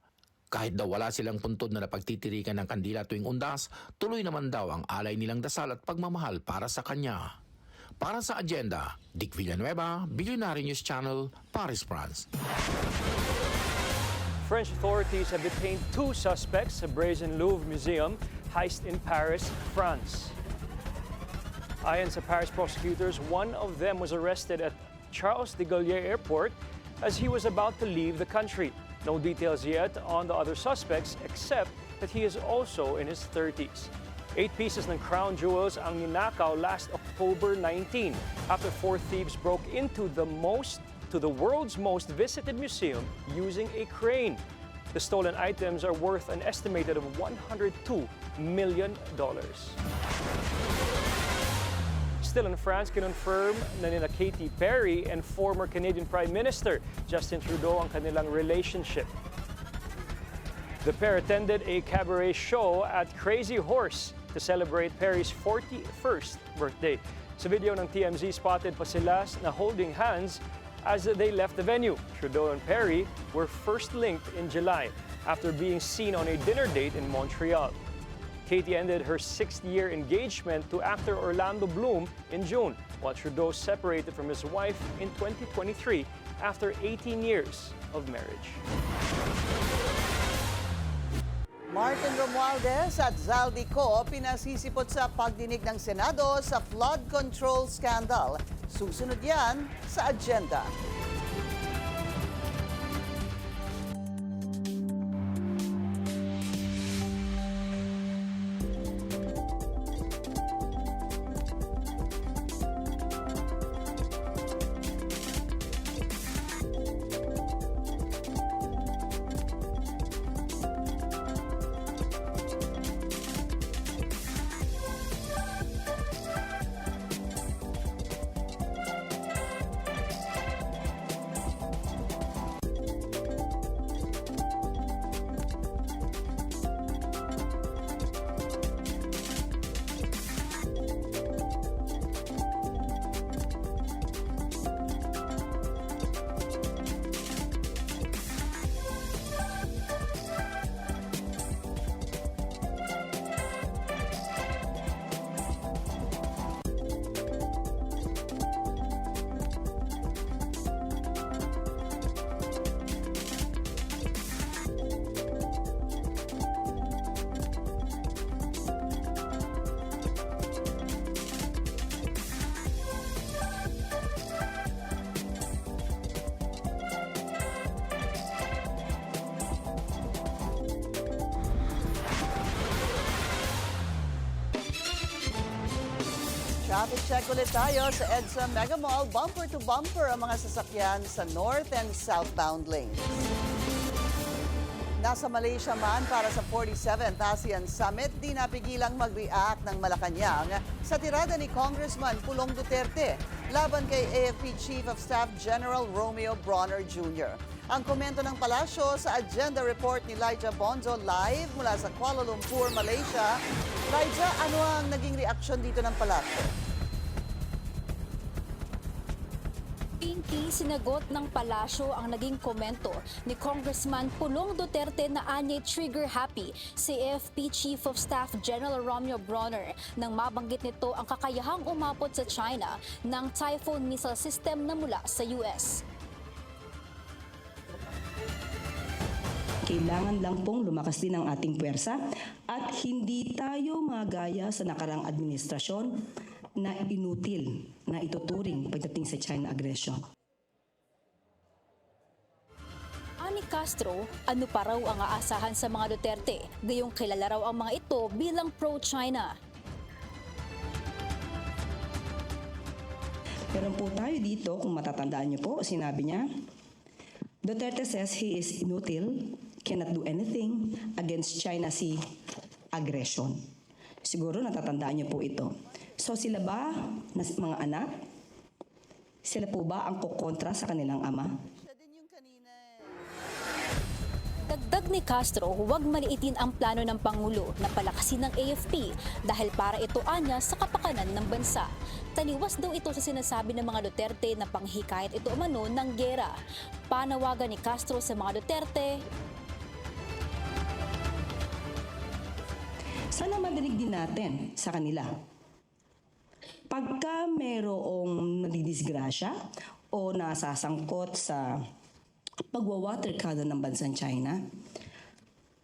Kahit daw wala silang puntod na napagtitirikan ng kandila tuwing undas, tuloy naman daw ang alay nilang dasal at pagmamahal para sa kanya. Para sa Agenda, Dick Villanueva, Billionaire News Channel, Paris, France. French authorities have detained 2 suspects sa Brazen Louvre Museum heist in Paris, France. Ayon sa Paris prosecutors, one of them was arrested at Charles de Gaulle Airport as he was about to leave the country. No details yet on the other suspects except that he is also in his 30s. 8 pieces ng crown jewels ang ninakaw last October 19 after 4 thieves broke into the world's most visited museum using a crane. The stolen items are worth an estimated of $102 million. Still in France, kinonfirm na nina Katy Perry and former Canadian Prime Minister Justin Trudeau ang kanilang relationship. The pair attended a cabaret show at Crazy Horse to celebrate Perry's 41st birthday. Sa video ng TMZ, spotted pa sila na holding hands as they left the venue. Trudeau and Perry were first linked in July after being seen on a dinner date in Montreal. Katy ended her 6th-year engagement to actor Orlando Bloom in June, while Trudeau separated from his wife in 2023 after 18 years of marriage. Martin Romualdez at Zaldico pinasisipot sa pagdinig ng Senado sa flood control scandal. Susunod yan sa Agenda. Traffic check ulit tayo sa EDSA Mega Mall. Bumper to bumper ang mga sasakyan sa north and southbound lanes. Nasa Malaysia man para sa 47th ASEAN Summit, di napigilang mag-react ng Malacanang sa tirada ni Congressman Pulong Duterte laban kay AFP Chief of Staff General Romeo Bronner Jr. Ang komento ng palasyo sa agenda report ni Lyja Bonzo live mula sa Kuala Lumpur, Malaysia. Lyja, ano ang naging reaksyon dito ng palasyo? Pinky, sinagot ng palasyo ang naging komento ni Congressman Pulong Duterte na anyay trigger happy si AFP Chief of Staff General Romeo Bronner nang mabanggit nito ang kakayahang umabot sa China ng Typhoon missile system na mula sa US. Kailangan lang pong lumakas din ang ating puwersa at hindi tayo magaya sa nakarang administrasyon na inutil na ituturing pagdating sa China aggression. Ani Castro, ano pa raw ang aasahan sa mga Duterte? Gayong kilala raw ang mga ito bilang pro-China. Meron po tayo dito, kung matatandaan niyo po, sinabi niya, Duterte says he is inutil, cannot do anything against China Sea aggression. Siguro natatandaan niyo po ito. So sila ba, mga anak, sila po ba ang kukontra sa kanilang ama? Dagdag ni Castro, huwag maliitin ang plano ng Pangulo na palakasin ng AFP dahil para ito anya sa kapakanan ng bansa. Taliwas daw ito sa sinasabi ng mga Duterte na panghikayat ito umano ng giyera. Panawagan ni Castro sa mga Duterte, sana madinig din natin sa kanila. Pagka merong nadidisgrasya o nasasangkot sa pagwawater cannon ng bansang China,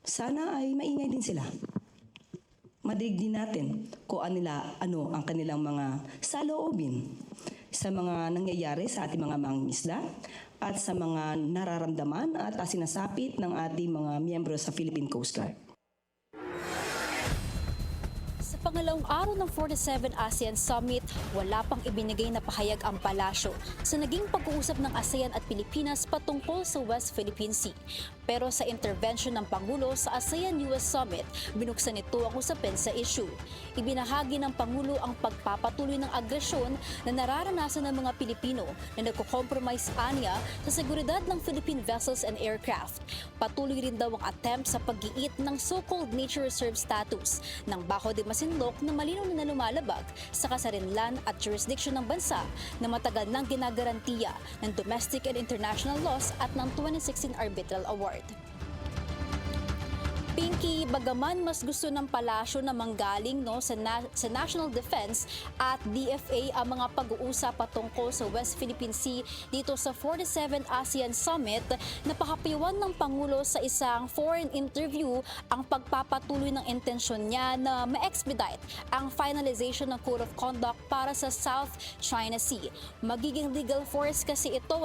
sana ay maingay din sila. Madinig din natin kung ano ang kanilang mga saloobin sa mga nangyayari sa ating mga mangingisda at sa mga nararamdaman at sinasapit ng ating mga miyembro sa Philippine Coast Guard. pangalawang araw ng 47 ASEAN Summit, wala pang ibinigay na pahayag ang palasyo sa naging pag-uusap ng ASEAN at Pilipinas patungkol sa West Philippine Sea. Pero sa intervention ng Pangulo sa ASEAN-US Summit, binuksan ito ang usapin sa issue. Ibinahagi ng Pangulo ang pagpapatuloy ng agresyon na nararanasan ng mga Pilipino na nagko-compromise anya sa seguridad ng Philippine vessels and aircraft. Patuloy rin daw ang attempt sa pag-iit ng so-called nature reserve status ng Bajo de Masinloc na malinaw na lumalabag sa kasarinlan at jurisdiction ng bansa na matagal nang ginagarantiya ng domestic and international laws at ng 2016 Arbitral Award. Pinky, bagaman mas gusto ng palasyo na manggaling sa National Defense at DFA ang mga pag-uusap patungkol sa West Philippine Sea dito sa 47 ASEAN Summit, napakapiwan ng Pangulo sa isang foreign interview ang pagpapatuloy ng intensyon niya na ma-expedite ang finalization ng Code of Conduct para sa South China Sea. Magiging legal force kasi ito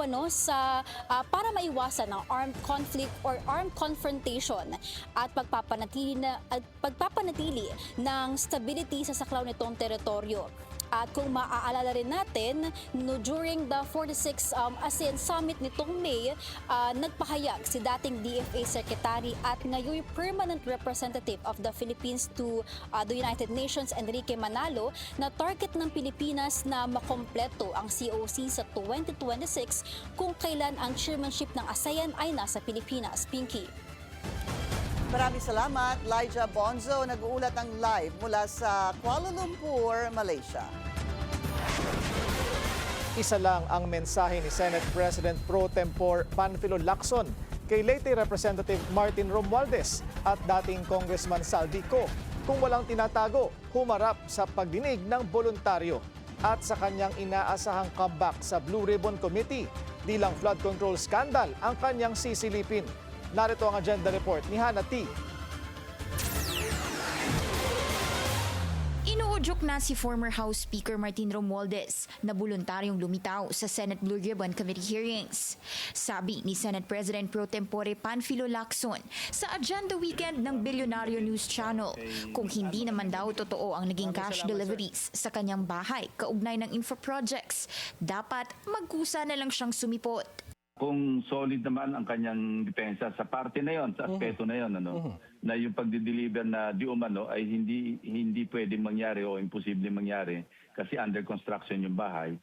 para maiwasan ang armed conflict or armed confrontation at pagpapanatili ng stability sa saklaw nitong teritoryo. At kung maaalala rin natin, during the 46 ASEAN Summit nitong May, nagpahayag si dating DFA Secretary at ngayon Permanent Representative of the Philippines to the United Nations, Enrique Manalo, na target ng Pilipinas na makompleto ang COC sa 2026 kung kailan ang chairmanship ng ASEAN ay nasa Pilipinas. Pinky. Maraming salamat, Lyja Bonzo. Nag-uulat ang live mula sa Kuala Lumpur, Malaysia. Isa lang ang mensahe ni Senate President Pro Tempore Panfilo Lacson kay Leyte Representative Martin Romualdez at dating Congressman Saldico. Kung walang tinatago, humarap sa pagdinig ng voluntaryo at sa kanyang inaasahang comeback sa Blue Ribbon Committee. Di lang flood control scandal ang kanyang sisilipin. Narito ang agenda report ni Hannah T. Inuudyok na si former House Speaker Martin Romualdez na voluntaryong lumitaw sa Senate Blue Ribbon Committee hearings. Sabi ni Senate President Pro Tempore Panfilo Lacson sa Agenda Weekend ng Bilyonaryo News Channel, kung hindi naman daw totoo ang naging cash deliveries sa kanyang bahay kaugnay ng infra projects, dapat magkusa na lang siyang sumipot. Kung solid naman ang kanyang depensa sa parte na yon, sa aspeto na yon, na yung pagdi-deliver na di umano ay hindi pwedeng mangyari o imposible mangyari kasi under construction yung bahay.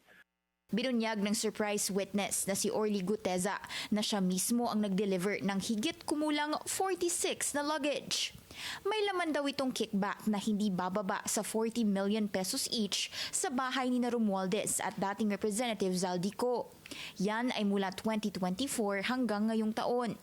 Binunyag ng surprise witness na si Orly Guteza na siya mismo ang nag-deliver ng higit kumulang 46 na luggage. May laman daw itong kickback na hindi bababa sa 40 million pesos each sa bahay ni Romualdez at dating Representative Zaldico. Yan ay mula 2024 hanggang ngayong taon.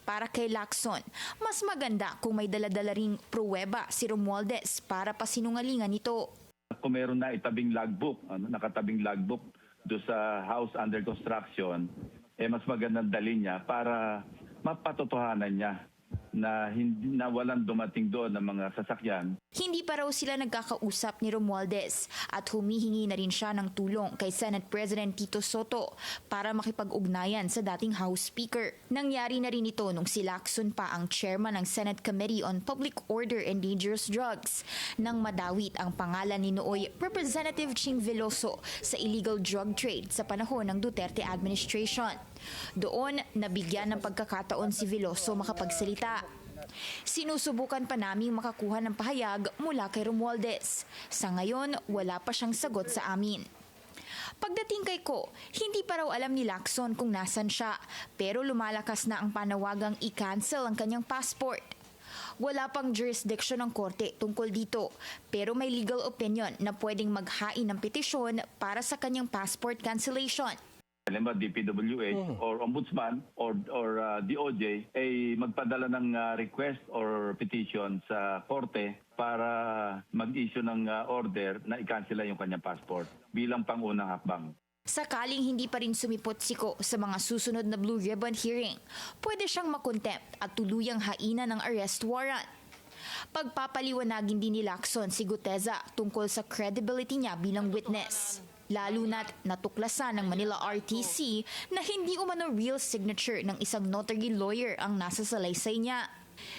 Para kay Lacson, mas maganda kung may daladala ring pruweba si Romualdez para pasinungalingan ito. Kung meron na itabing logbook, nakatabing logbook do sa house under construction, mas magandang dalhin niya para mapatotohanan niya na walang dumating doon ng mga sasakyan. Hindi pa raw sila nagkakausap ni Romualdez at humihingi na rin siya ng tulong kay Senate President Tito Soto para makipag-ugnayan sa dating House Speaker. Nangyari na rin ito nung si Lacson pa ang chairman ng Senate Committee on Public Order and Dangerous Drugs nang madawit ang pangalan ni nooy Representative Ching Veloso sa illegal drug trade sa panahon ng Duterte administration. Doon, nabigyan ng pagkakataon si Veloso makapagsalita. Sinusubukan pa naming makakuha ng pahayag mula kay Romualdez. Sa ngayon, wala pa siyang sagot sa amin. Pagdating kay Ko, hindi pa raw alam ni Lacson kung nasan siya, pero lumalakas na ang panawagang i-cancel ang kanyang passport. Wala pang jurisdiction ng korte tungkol dito, pero may legal opinion na pwedeng maghain ng petisyon para sa kanyang passport cancellation. Halimbawa, DPWH or Ombudsman or DOJ ay magpadala ng request or petition sa korte para mag-issue ng order na i-cancela yung kanyang passport bilang pangunang hakbang. Sakaling hindi pa rin sumipot si Ko sa mga susunod na Blue Ribbon hearing, pwede siyang makontempt at tuluyang hainan ng arrest warrant. Pagpapaliwanagin din ni Lacson si Guteza tungkol sa credibility niya bilang witness. Lalo na't natuklasan ng Manila RTC na hindi umano real signature ng isang notary lawyer ang nasa salaysay niya.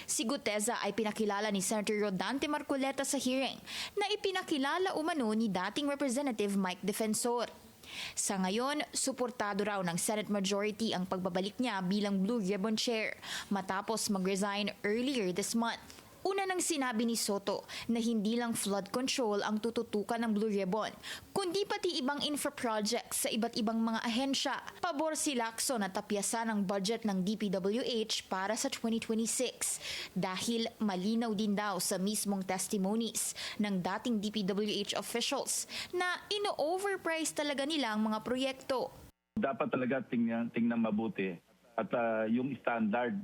Si Guteza ay pinakilala ni Senator Rodante Marcoleta sa hearing na ipinakilala umano ni dating Representative Mike Defensor. Sa ngayon, suportado raw ng Senate Majority ang pagbabalik niya bilang Blue Ribbon Chair matapos mag-resign earlier this month. Una nang sinabi ni Soto na hindi lang flood control ang tututukan ng Blue Ribbon, kundi pati ibang infra projects sa iba't ibang mga ahensya. Pabor si Lacson na tapyasan ang budget ng DPWH para sa 2026 dahil malinaw din daw sa mismong testimonies ng dating DPWH officials na ino-overprice talaga nila ang mga proyekto. Dapat talaga tingnan mabuti at yung standard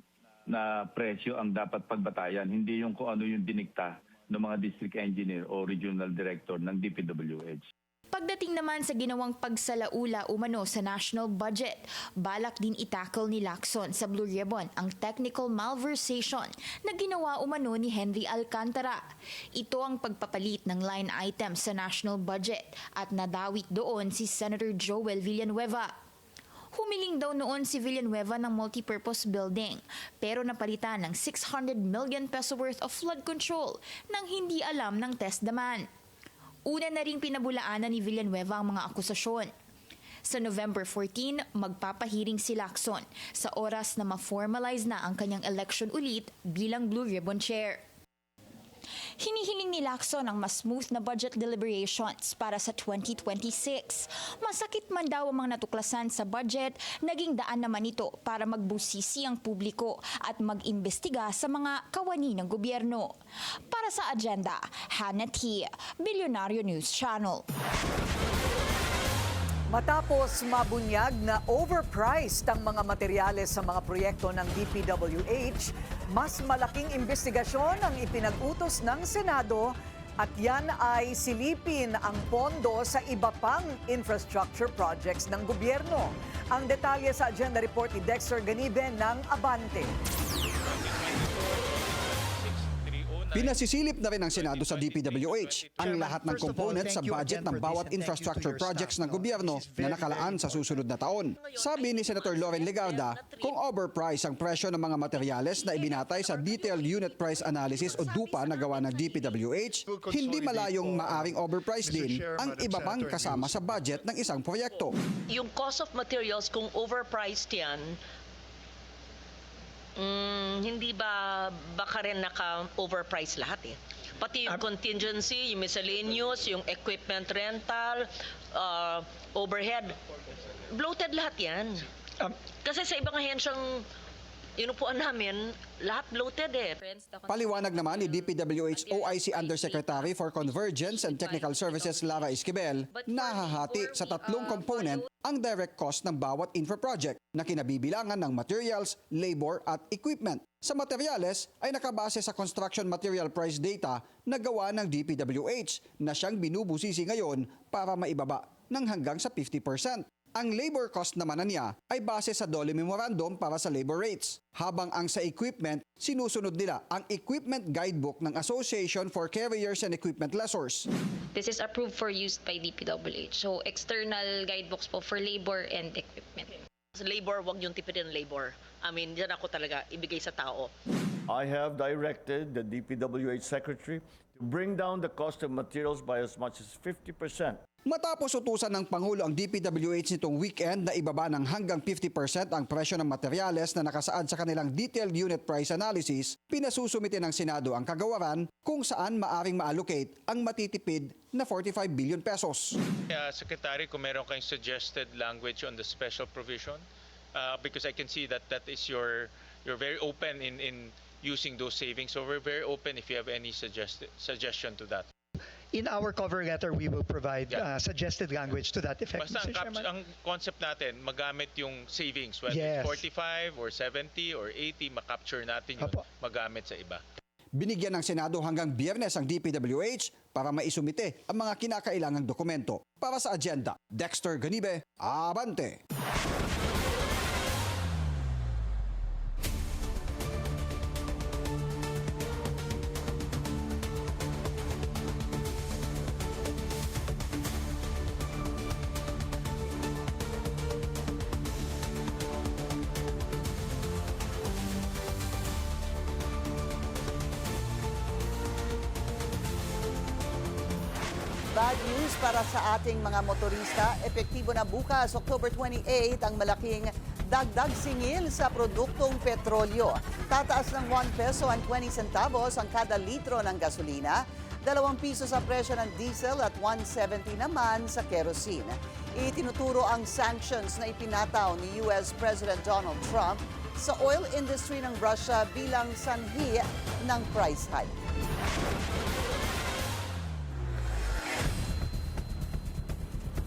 na presyo ang dapat pagbatayan, hindi yung kung ano yung dinikta ng mga district engineer o regional director ng DPWH. Pagdating naman sa ginawang pagsalaula umano sa national budget, balak din itackle ni Lacson sa Blue Ribbon ang technical malversation na ginawa umano ni Henry Alcantara. Ito ang pagpapalit ng line item sa national budget at nadawit doon si Senator Joel Villanueva. Humiling daw noon si Villanueva ng multipurpose building pero napalitan ng 600 million peso worth of flood control nang hindi alam ng TESDAMAN. Una na ring pinabulaanan ni Villanueva ang mga akusasyon. Sa November 14, magpapahiring si Lacson sa oras na ma-formalize na ang kanyang election ulit bilang Blue Ribbon Chair. Hinihiling ni Lacson ang mas smooth na budget deliberations para sa 2026. Masakit man daw ang mga natuklasan sa budget, naging daan naman ito para magbusisi ang publiko at mag-imbestiga sa mga kawani ng gobyerno. Para sa agenda, Hannah T., Bilyonaryo News Channel. Matapos mabunyag na overpriced ang mga materyales sa mga proyekto ng DPWH, mas malaking investigasyon ang ipinag-utos ng Senado at yan ay silipin ang pondo sa iba pang infrastructure projects ng gobyerno. Ang detalye sa agenda report ni Dexter Ganibe ng Abante. Pinasisilip na rin ng Senado sa DPWH ang lahat ng component sa budget ng bawat infrastructure projects ng gobyerno na nakalaan sa susunod na taon. Sabi ni Senator Loren Legarda, kung overprice ang presyo ng mga materyales na ibinatay sa Detailed Unit Price Analysis o DUPA na gawa ng DPWH, hindi malayong maaring overprice din ang iba pang kasama sa budget ng isang proyekto. Yung cost of materials, kung overpriced yan, hindi ba baka rin naka-overprice lahat eh. Pati yung contingency, yung miscellaneous, yung equipment rental, overhead. Bloated lahat yan. Kasi sa ibang ahensyang inupuan namin, lahat bloated eh. Paliwanag naman ni DPWH OIC Undersecretary for Convergence and Technical Services Lara Esquivel, nahahati sa tatlong component ang direct cost ng bawat infra project na kinabibilangan ng materials, labor at equipment. Sa materyales ay nakabase sa construction material price data na gawa ng DPWH na siyang binubusisi ngayon para maibaba ng hanggang sa 50%. Ang labor cost naman na niya ay base sa DOLE Memorandum para sa labor rates. Habang ang sa equipment, sinusunod nila ang Equipment Guidebook ng Association for Carriers and Equipment Lessors. This is approved for use by DPWH. So external guidebooks po for labor and equipment. Sa labor, wag yung tipid ng labor. I mean, yan ako talaga ibigay sa tao. I have directed the DPWH Secretary to bring down the cost of materials by as much as 50%. Matapos utusan ng Pangulo ang DPWH nitong weekend na ibaba ng hanggang 50% ang presyo ng materyales na nakasaad sa kanilang detailed unit price analysis, pinasusumitin ng Senado ang kagawaran kung saan maaring ma-allocate ang matitipid na 45 billion pesos. Secretary, kung meron kayong suggested language on the special provision, because I can see that is you're very open in using those savings, so we're very open if you have any suggestion to that. In our cover letter, we will provide suggested language to that effect, Basta Mr. Chairman. ang concept natin, magamit yung savings, whether Yes. it's 45 or 70 or 80, makapture natin yun, magamit sa iba. Binigyan ng Senado hanggang Biyernes ang DPWH para maisumite ang mga kinakailangang dokumento. Para sa agenda, Dexter Ganibe, Abante! Bad news para sa ating mga motorista. Epektibo na bukas, October 28, ang malaking dagdag singil sa produktong petrolyo. Tataas ng 1 peso and 20 centavos ang kada litro ng gasolina, 2 piso sa presyo ng diesel at 170 naman sa kerosene. Itinuturo ang sanctions na ipinataw ni US President Donald Trump sa oil industry ng Russia bilang sanhi ng price hike.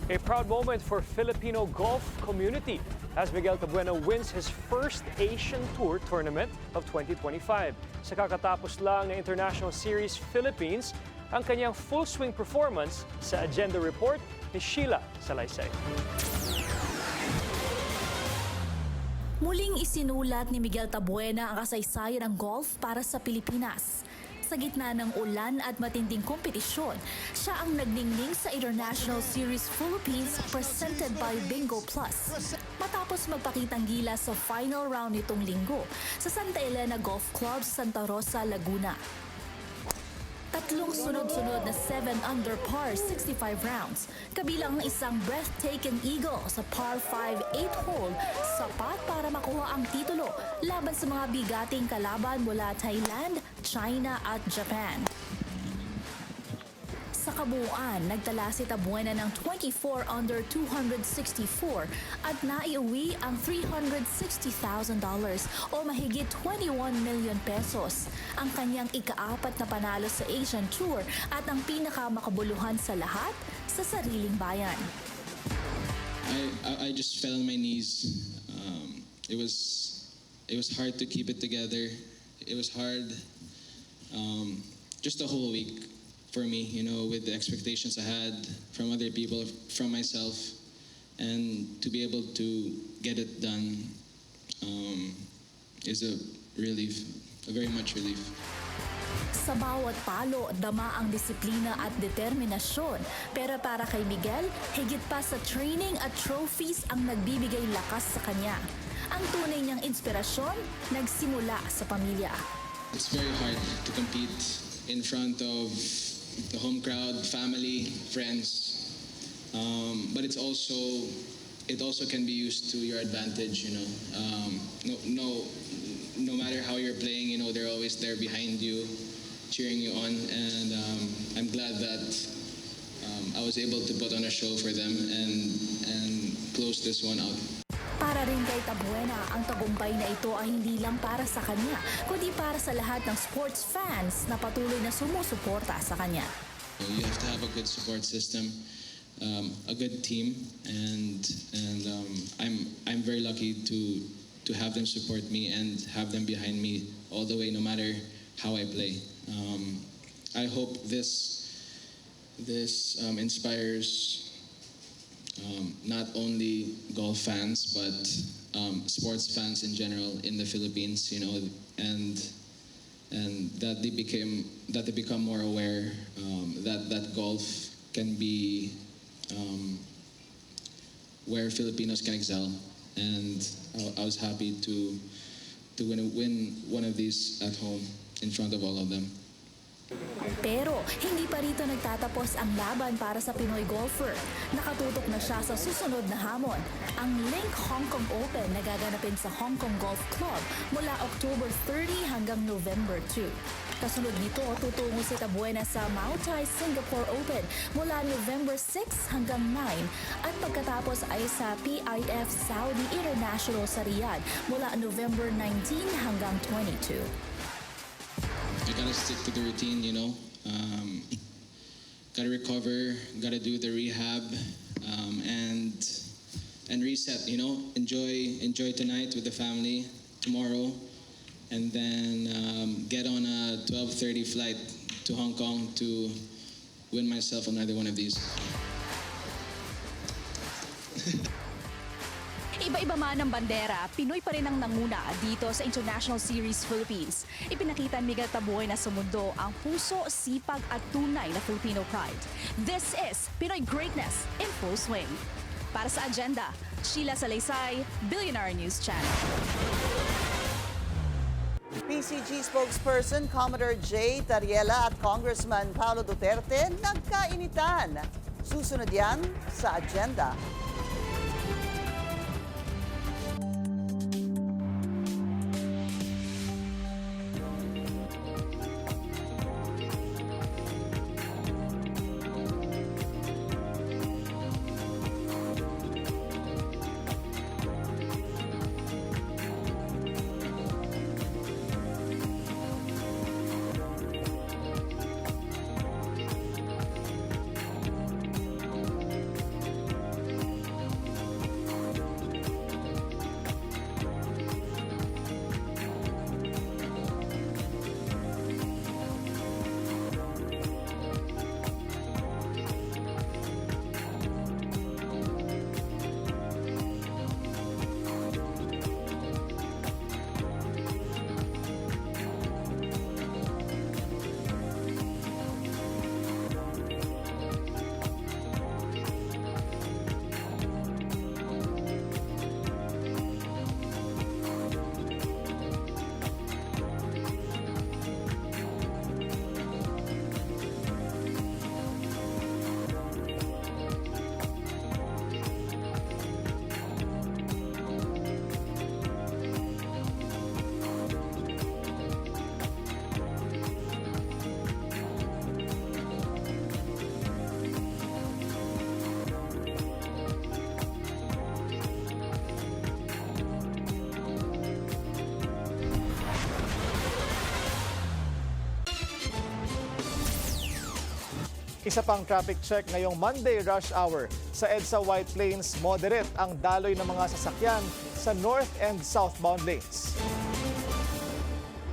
A proud moment for Filipino golf community as Miguel Tabuena wins his first Asian Tour tournament of 2025. Sa kakatapos lang ng International Series Philippines, ang kanyang full swing performance sa Agenda Report ni Sheila Salaysay. Muling isinulat ni Miguel Tabuena ang kasaysayan ng golf para sa Pilipinas. Sa gitna ng ulan at matinding kompetisyon, siya ang nagningning sa International Series Philippines presented by Bingo Plus. Matapos magpakitang gila sa final round nitong linggo sa Santa Elena Golf Club, Santa Rosa, Laguna. Tatlong sunod-sunod na 7 under par 65 rounds, kabilang ang isang breathtaking eagle sa par 5 8 hole, sapat para makuha ang titulo laban sa mga bigating kalaban mula Thailand, China at Japan. Sa kabuuan, nagtala si Tabuena ng 24 under 264 at naiuwi ang $360,000 o mahigit 21 million pesos. Ang kanyang ika-4 na panalo sa Asian Tour at ang pinakamakabuluhan sa lahat sa sariling bayan. I just fell on my knees. It was hard to keep it together. It was hard just the whole week. For me, with the expectations I had from other people, from myself, and to be able to get it done is a relief, a very much relief. Sa bawat palo, dama ang disiplina at determinasyon. Pero para kay Miguel, higit pa sa training at trophies ang nagbibigay lakas sa kanya. Ang tunay niyang inspirasyon, nagsimula sa pamilya. It's very hard to compete in front of the home crowd, family, friends, but it also can be used to your advantage. No matter how you're playing, they're always there behind you, cheering you on, and I'm glad that I was able to put on a show for them and close this one out. Para rin kay Tabuena, ang tagumpay na ito ay hindi lang para sa kanya, kundi para sa lahat ng sports fans na patuloy na sumusuporta sa kanya. You have to have a good support system, a good team, and I'm very lucky to have them support me and have them behind me all the way, no matter how I play. I hope this inspires not only golf fans but sports fans in general in the Philippines, and that they become more aware that golf can be where Filipinos can excel, and I was happy to win one of these at home in front of all of them. Pero hindi pa rito nagtatapos ang laban para sa Pinoy golfer. Nakatutok na siya sa susunod na hamon, ang Link Hong Kong Open na gaganapin sa Hong Kong Golf Club mula October 30 hanggang November 2. Kasunod nito, tutungo si Tabuena sa Maotai Singapore Open mula November 6 hanggang 9 at pagkatapos ay sa PIF Saudi International sa Riyadh mula November 19 hanggang 22. I gotta stick to the routine, you know. Gotta recover, gotta do the rehab, and reset. You know, enjoy tonight with the family, tomorrow, and then get on a 12:30 flight to Hong Kong to win myself another one of these. Iba-iba man ang bandera, Pinoy pa rin ang nanguna dito sa International Series Philippines. Ipinakita ni Miguel Tabuena sa mundo ang puso, sipag at tunay na Filipino pride. This is Pinoy Greatness in full swing. Para sa Agenda, Sheila Salaysay, Billionaire News Channel. PCG spokesperson Commodore J. Tariela at Congressman Paulo Duterte nagkainitan. Susunod yan sa Agenda. Isa pang traffic check ngayong Monday rush hour. Sa EDSA White Plains, moderate ang daloy ng mga sasakyan sa north and southbound lanes.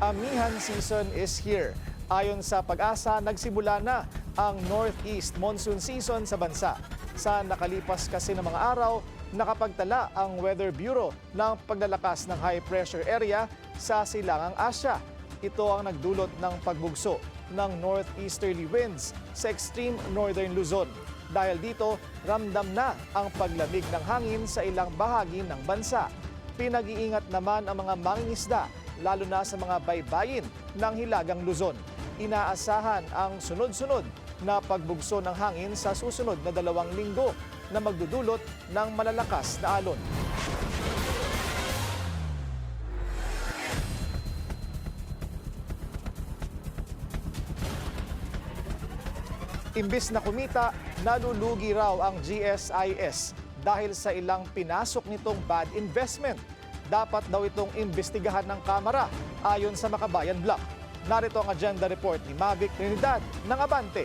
Amihan season is here. Ayon sa Pag-asa, nagsimula na ang northeast monsoon season sa bansa. Sa nakalipas kasi ng mga araw, nakapagtala ang Weather Bureau ng paglalakas ng high pressure area sa Silangang Asya. Ito ang nagdulot ng pagbugso ng northeasterly winds sa extreme northern Luzon. Dahil dito, ramdam na ang paglamig ng hangin sa ilang bahagi ng bansa. Pinag-iingat naman ang mga mangingisda, lalo na sa mga baybayin ng Hilagang Luzon. Inaasahan ang sunod-sunod na pagbugso ng hangin sa susunod na 2 linggo na magdudulot ng malalakas na alon. Imbis na kumita, nalulugi raw ang GSIS dahil sa ilang pinasok nitong bad investment. Dapat daw itong imbestigahan ng Kamara ayon sa Makabayan Block. Narito ang agenda report ni Mavic Trinidad ng Abante.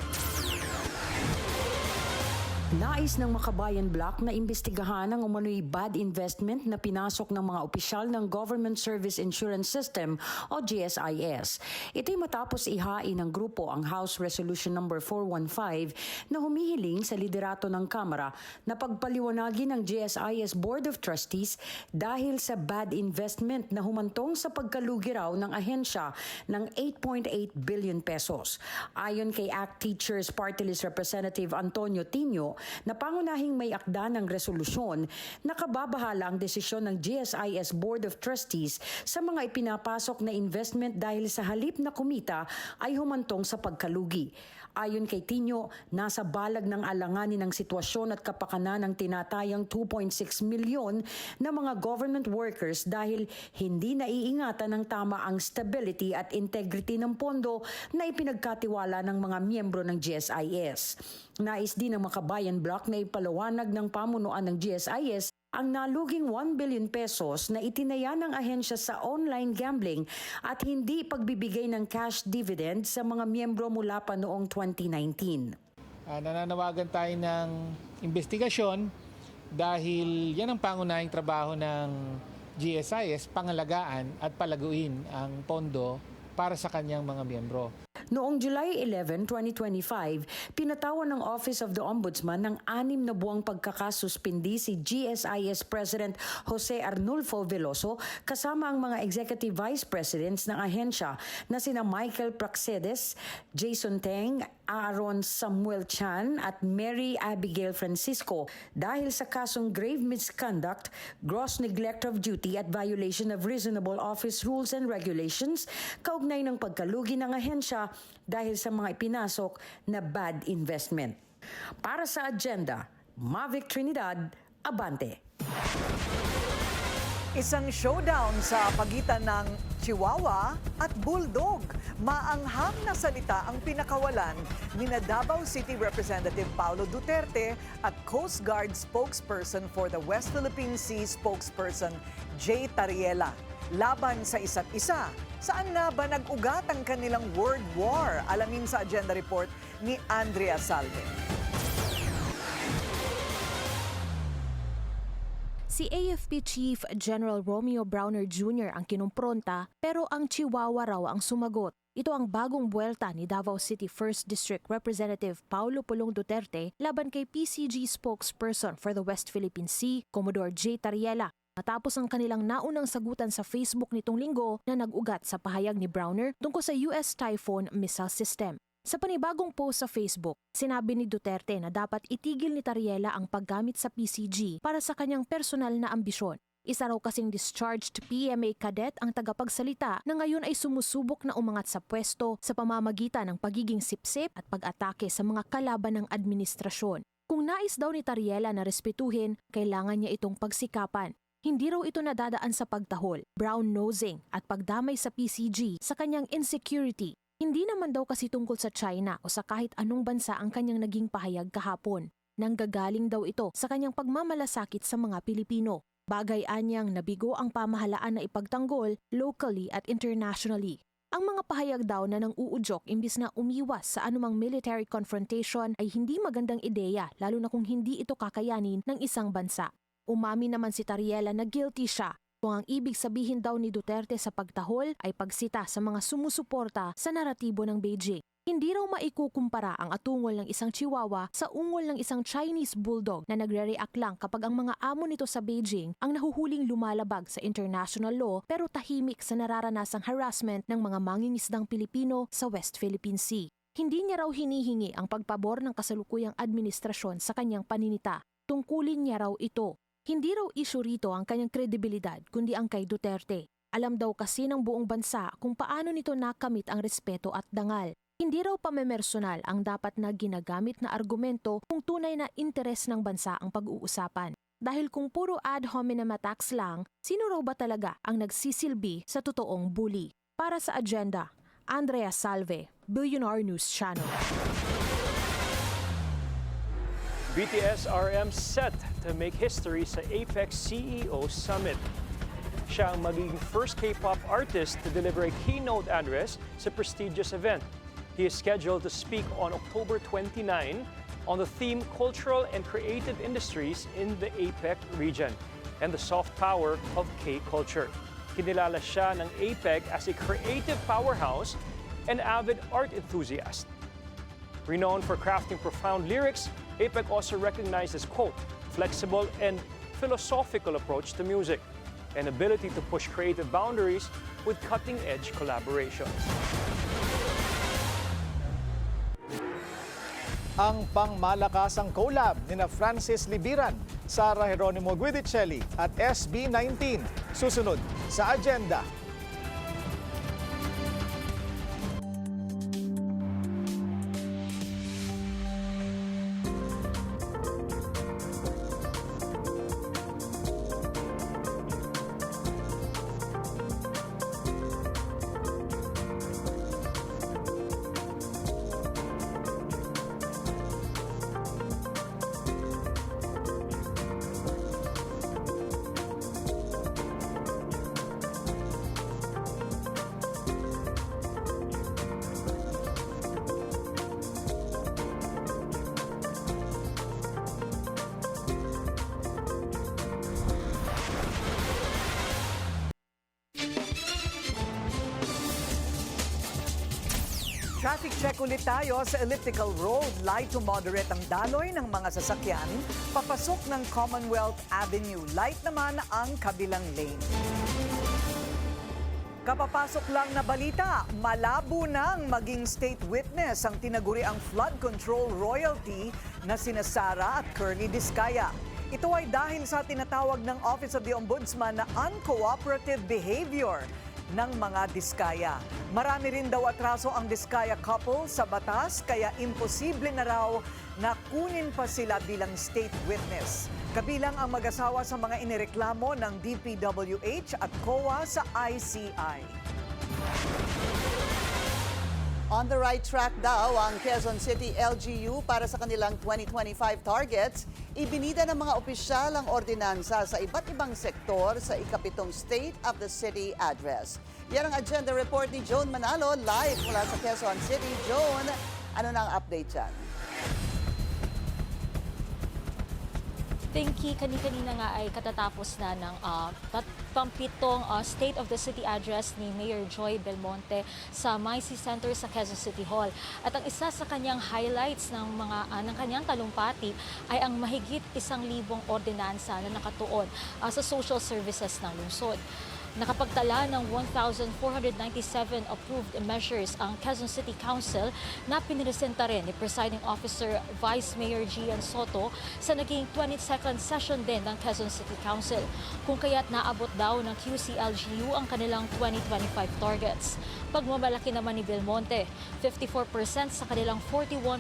Nais ng Makabayan Block na imbestigahan ang umano'y bad investment na pinasok ng mga opisyal ng Government Service Insurance System o GSIS. Ito'y matapos ihain ng grupo ang House Resolution No. 415 na humihiling sa liderato ng Kamara na pagpaliwanagin ng GSIS Board of Trustees dahil sa bad investment na humantong sa pagkalugi raw ng ahensya ng 8.8 billion pesos. Ayon kay ACT Teachers Party List Representative Antonio Tino, na pangunahing may akda ng resolusyon, nakababahala ang desisyon ng GSIS Board of Trustees sa mga ipinapasok na investment dahil sa halip na kumita ay humantong sa pagkalugi. Ayon kay Tinio, nasa balag ng alanganin ng sitwasyon at kapakanan ng tinatayang 2.6 milyon na mga government workers dahil hindi naiingatan ng tama ang stability at integrity ng pondo na ipinagkatiwala ng mga miyembro ng GSIS. Nais din ng Makabayan Bloc na ipalawanag ng pamunuan ng GSIS ang naluging 1 billion pesos na itinaya ng ahensya sa online gambling at hindi pagbibigay ng cash dividend sa mga miyembro mula pa noong 2019. Nananawagan tayo ng investigasyon dahil yan ang pangunahing trabaho ng GSIS, pangalagaan at palaguin ang pondo para sa kanyang mga miyembro. Noong July 11, 2025, pinatawan ng Office of the Ombudsman ng 6 na buwang pagkakasuspindi si GSIS President Jose Arnulfo Veloso kasama ang mga Executive Vice Presidents ng ahensya na sina Michael Praxedes, Jason Teng, Aaron Samuel Chan at Mary Abigail Francisco dahil sa kasong grave misconduct, gross neglect of duty at violation of reasonable office rules and regulations kaugnay ng pagkalugi ng ahensya dahil sa mga ipinasok na bad investment. Para sa agenda, Mavic Trinidad, Abante. Isang showdown sa pagitan ng Chihuahua at Bulldog. Maanghang na salita ang pinakawalan ni Davao City Representative Paulo Duterte at Coast Guard spokesperson for the West Philippine Sea spokesperson Jay Tariela. Laban sa isa't isa. Saan na ba nag-ugat ang kanilang word war? Alamin sa agenda report ni Andrea Salve. Si AFP Chief General Romeo Browner Jr. ang kinumpronta pero ang Chihuahua raw ang sumagot. Ito ang bagong buwelta ni Davao City 1st District Representative Paulo Pulong Duterte laban kay PCG spokesperson for the West Philippine Sea, Commodore Jay Tariela. Matapos ang kanilang naunang sagutan sa Facebook nitong linggo na nag-ugat sa pahayag ni Browner tungkol sa US Typhoon missile system. Sa panibagong post sa Facebook, sinabi ni Duterte na dapat itigil ni Tariela ang paggamit sa PCG para sa kanyang personal na ambisyon. Isa raw kasing discharged PMA cadet ang tagapagsalita na ngayon ay sumusubok na umangat sa pwesto sa pamamagitan ng pagiging sipsip at pag-atake sa mga kalaban ng administrasyon. Kung nais daw ni Tariela na respetuhin, kailangan niya itong pagsikapan. Hindi raw ito nadadaan sa pagtahol, brown-nosing at pagdamay sa PCG sa kanyang insecurity. Hindi naman daw kasi tungkol sa China o sa kahit anong bansa ang kanyang naging pahayag kahapon. Nanggagaling daw ito sa kanyang pagmamalasakit sa mga Pilipino. Bagay anyang nabigo ang pamahalaan na ipagtanggol locally at internationally. Ang mga pahayag daw na nang uudyok imbis na umiwas sa anumang military confrontation ay hindi magandang ideya lalo na kung hindi ito kakayanin ng isang bansa. Umami naman si Tariela na guilty siya kung ang ibig sabihin daw ni Duterte sa pagtahol ay pagsita sa mga sumusuporta sa naratibo ng Beijing. Hindi raw maikukumpara ang atungol ng isang Chihuahua sa ungol ng isang Chinese Bulldog na nagre-react lang kapag ang mga amo nito sa Beijing ang nahuhuling lumalabag sa international law pero tahimik sa nararanasang harassment ng mga mangingisdang Pilipino sa West Philippine Sea. Hindi niya raw hinihingi ang pagpabor ng kasalukuyang administrasyon sa kanyang paninita. Tungkulin niya raw ito. Hindi raw issue rito ang kanyang kredibilidad kundi ang kay Duterte. Alam daw kasi ng buong bansa kung paano nito nakamit ang respeto at dangal. Hindi raw pamemersonal ang dapat na ginagamit na argumento kung tunay na interes ng bansa ang pag-uusapan. Dahil kung puro ad hominem attacks lang, sino raw ba talaga ang nagsisilbi sa totoong bully? Para sa agenda, Andrea Salve, Billionaire News Channel. BTS-RM set to make history sa Apex CEO Summit. Siya ang magiging first K-pop artist to deliver a keynote address sa prestigious event. He is scheduled to speak on October 29 on the theme Cultural and Creative Industries in the APEC region and the soft power of K-culture. Kinilala siya ng APEC as a creative powerhouse and avid art enthusiast. Renowned for crafting profound lyrics, APEC also recognizes, quote, flexible and philosophical approach to music, and ability to push creative boundaries with cutting-edge collaborations. ang pangmalakasang collab ni Francis Libiran, Sara Geronimo Guidicelli at SB19. Susunod sa agenda. Traffic check ulit tayo sa Elliptical Road. Light to moderate ang daloy ng mga sasakyan papasok ng Commonwealth Avenue. Light naman ang kabilang lane. Kapapasok lang na balita, malabo nang maging state witness ang tinaguriang flood control royalty na sina Sara at Curly Discaya. Ito ay dahil sa tinatawag ng Office of the Ombudsman na uncooperative behavior ng mga Discaya. Marami rin daw atraso ang Discaya couple sa batas kaya imposible na raw na kunin pa sila bilang state witness. Kabilang ang mag-asawa sa mga inireklamo ng DPWH at COA sa ICI. On the right track daw ang Quezon City LGU para sa kanilang 2025 targets. Ibinida ng mga opisyal ang ordinansa sa iba't ibang sektor sa ikapitong State of the City Address. Yan ang agenda report ni Joan Manalo live mula sa Quezon City. Joan, ano na ang update dyan? Pinky, kanina nga ay katatapos na ng pampitong State of the City Address ni Mayor Joy Belmonte sa Maisy Center sa Quezon City Hall. At ang isa sa kanyang highlights ng kanyang talumpati ay ang mahigit 1,000 ordinansa na nakatuon sa social services ng lungsod. Nakapagtala ng 1,497 approved measures ang Quezon City Council na piniresenta rin ni Presiding Officer Vice Mayor Gian Soto sa naging 22nd session din ng Quezon City Council, kung kaya't naabot daw ng QCLGU ang kanilang 2025 targets. Pagmamalaki naman ni Belmonte, 54% sa kanilang 41.3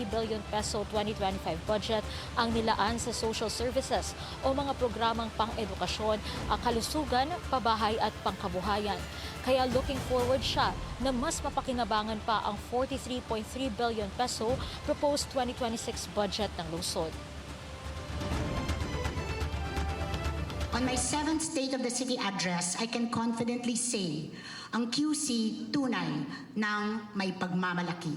billion peso 2025 budget ang nilaan sa social services o mga programang pang-edukasyon, kalusugan, pabahay at pangkabuhayan. Kaya looking forward siya na mas mapakinabangan pa ang 43.3 billion peso proposed 2026 budget ng lungsod. On my 7th State of the City Address, I can confidently say, ang QC tunay ng may pagmamalaki.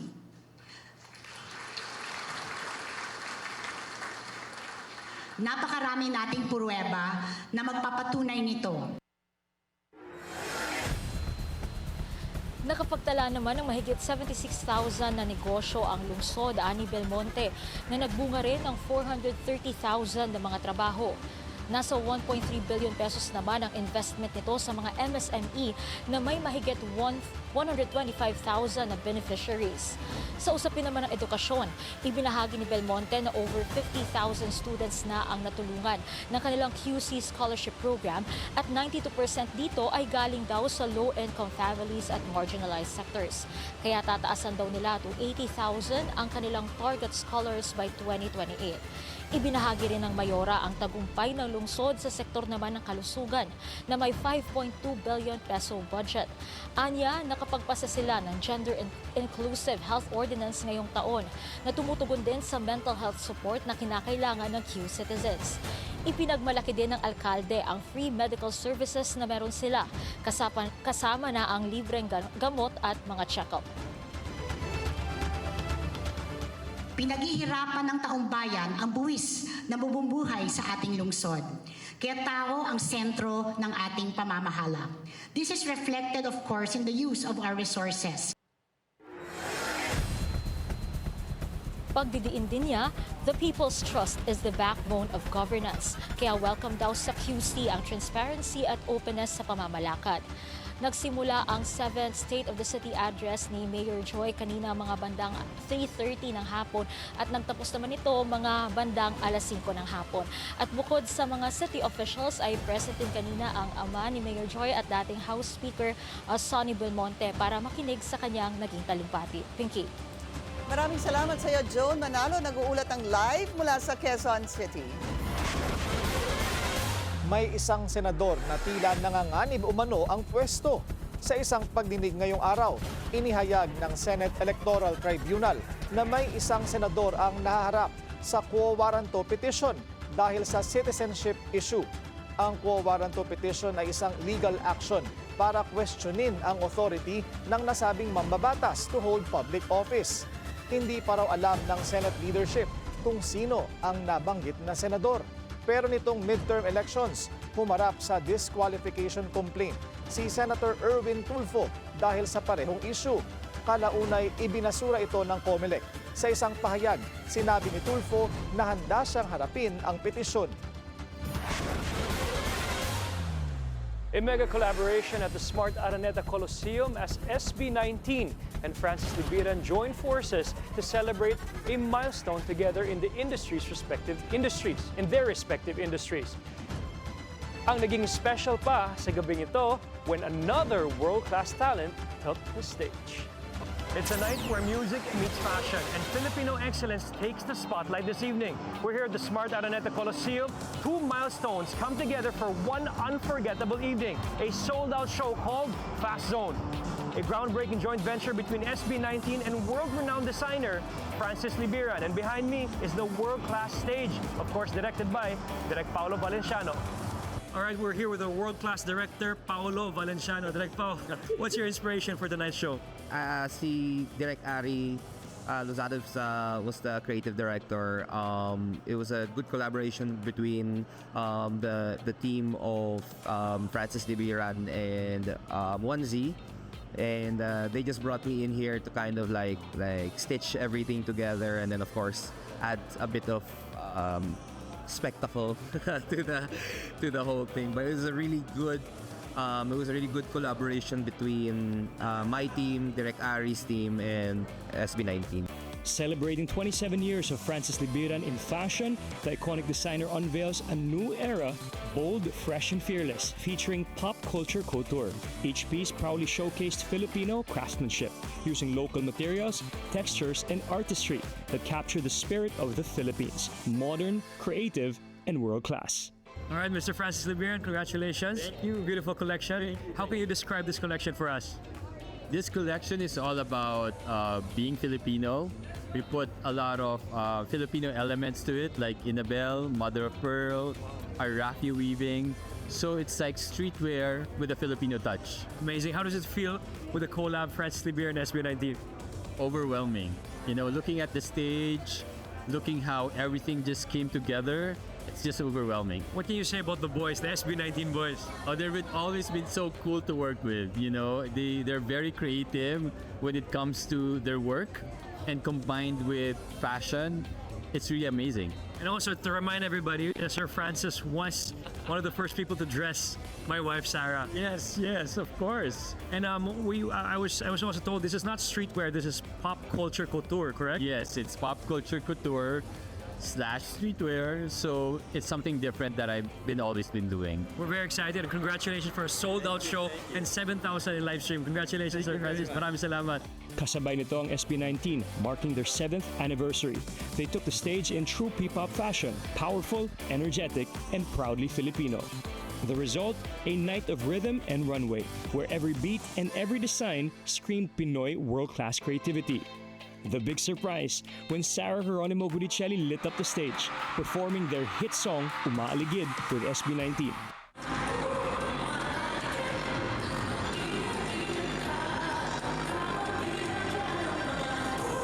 Napakarami nating pruweba na magpapatunay nito. Nakapagtala naman ng mahigit 76,000 na negosyo ang lungsod ani Belmonte na nagbunga rin ng 430,000 na mga trabaho. Nasa 1.3 billion pesos naman ang investment nito sa mga MSME na may mahigit 125,000 na beneficiaries. Sa usapin naman ng edukasyon, ibinahagi ni Belmonte na over 50,000 students na ang natulungan ng kanilang QC Scholarship Program at 92% dito ay galing daw sa low-income families at marginalized sectors. Kaya tataasan daw nila to 80,000 ang kanilang target scholars by 2028. Ibinahagi rin ng Mayora ang tagumpay ng lungsod sa sektor naman ng kalusugan na may 5.2 billion peso budget. Anya, nakapagpasa sila ng Gender Inclusive Health Ordinance ngayong taon na tumutugon din sa mental health support na kinakailangan ng Q-citizens. Ipinagmalaki din ng alkalde ang free medical services na meron sila, kasama na ang libreng gamot at mga check-up. Pinaghihirapan ng taong bayan ang buwis na bubumbuhay sa ating lungsod. Kaya tao ang sentro ng ating pamamahala. This is reflected, of course, in the use of our resources. Pagdidiin din niya, the people's trust is the backbone of governance. Kaya welcome daw sa QC ang transparency at openness sa pamamalakad. Nagsimula ang 7th State of the City address ni Mayor Joy kanina mga bandang 3:30 ng hapon at nagtapos naman ito mga bandang alas 5 ng hapon. At bukod sa mga city officials ay present din kanina ang ama ni Mayor Joy at dating House Speaker Sonny Belmonte para makinig sa kanyang naging talumpati. Pinky. Maraming salamat sa iyo, Joan Manalo. Nag-uulat ang live mula sa Quezon City. May isang senador na tila nanganganib umano ang pwesto. Sa isang pagdinig ngayong araw, inihayag ng Senate Electoral Tribunal na may isang senador ang nahaharap sa quo warranto petition dahil sa citizenship issue. Ang quo warranto petition ay isang legal action para questionin ang authority ng nasabing mambabatas to hold public office. Hindi pa raw alam ng Senate leadership kung sino ang nabanggit na senador. Pero nitong midterm elections, humarap sa disqualification complaint si Senator Erwin Tulfo dahil sa parehong issue. Kalaunay, ibinasura ito ng COMELEC. Sa isang pahayag, sinabi ni Tulfo na handa siyang harapin ang petisyon. A mega collaboration at the Smart Araneta Coliseum as SB19 and Francis Libiran join forces to celebrate a milestone together in their respective industries. Ang naging special pa sa gabing ito when another world-class talent took the stage. It's a night where music meets fashion and Filipino excellence takes the spotlight this evening. We're here at the Smart Araneta Coliseum. 2 milestones come together for one unforgettable evening. A sold-out show called Fast Zone. A groundbreaking joint venture between SB19 and world-renowned designer Francis Libiran. And behind me is the world-class stage, of course directed by Direk Paolo Valenciano. All right, we're here with a world-class director, Paolo Valenciano. Direk Pao, what's your inspiration for tonight's show? Si Direk Ari Lozado was the creative director. It was a good collaboration between the team of Francis Libiran and 1Z. And they just brought me in here to kind of like stitch everything together, and then of course add a bit of spectacle to the whole thing. But it was a really good collaboration between my team, Direk Ari's team, and SB19. Celebrating 27 years of Francis Libiran in fashion, the iconic designer unveils a new era, bold, fresh and fearless, featuring pop culture couture. Each piece proudly showcased Filipino craftsmanship, using local materials, textures and artistry that capture the spirit of the Philippines, modern, creative and world-class. All right, Mr. Francis Libiran, congratulations. Thank you. Beautiful collection. How can you describe this collection for us? This collection is all about being Filipino. We put a lot of Filipino elements to it, like Inabel, Mother of Pearl, Arafi weaving. So it's like streetwear with a Filipino touch. Amazing. How does it feel with the collab Francis Libiran and SB19? Overwhelming. You know, looking at the stage, looking how everything just came together, it's just overwhelming. What can you say about the boys, the SB19 boys? Oh, they've always been so cool to work with. You know, they're very creative when it comes to their work, and combined with fashion, it's really amazing. And also to remind everybody, Sir Francis was one of the first people to dress my wife Sarah. Yes, of course. And I was also told this is not streetwear, this is pop culture couture, correct? Yes, it's pop culture couture / streetwear, so it's something different that I've always been doing. We're very excited and congratulations for a sold-out show and 7,000 in live stream. Congratulations, Sir Francis. Maraming salamat. Kasabay nito ang SB19, marking their 7th anniversary. They took the stage in true P-pop fashion, powerful, energetic, and proudly Filipino. The result, a night of rhythm and runway, where every beat and every design screamed Pinoy world-class creativity. The big surprise when Sarah Geronimo Gudicelli lit up the stage, performing their hit song Umaaligid with SB19.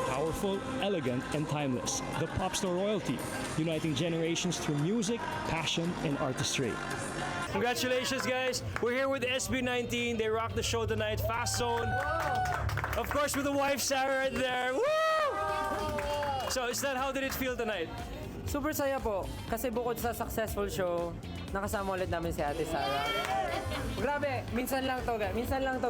Powerful, elegant, and timeless, the pop star royalty, uniting generations through music, passion, and artistry. Congratulations, guys. We're here with SB19. They rocked the show tonight. Fast Zone. Of course, with the wife, Sarah, right there. Woo! So, how did it feel tonight? Super saya po. Kasi bukod sa successful show, nakasama ulit namin si Ate Sarah. Grabe, minsan lang to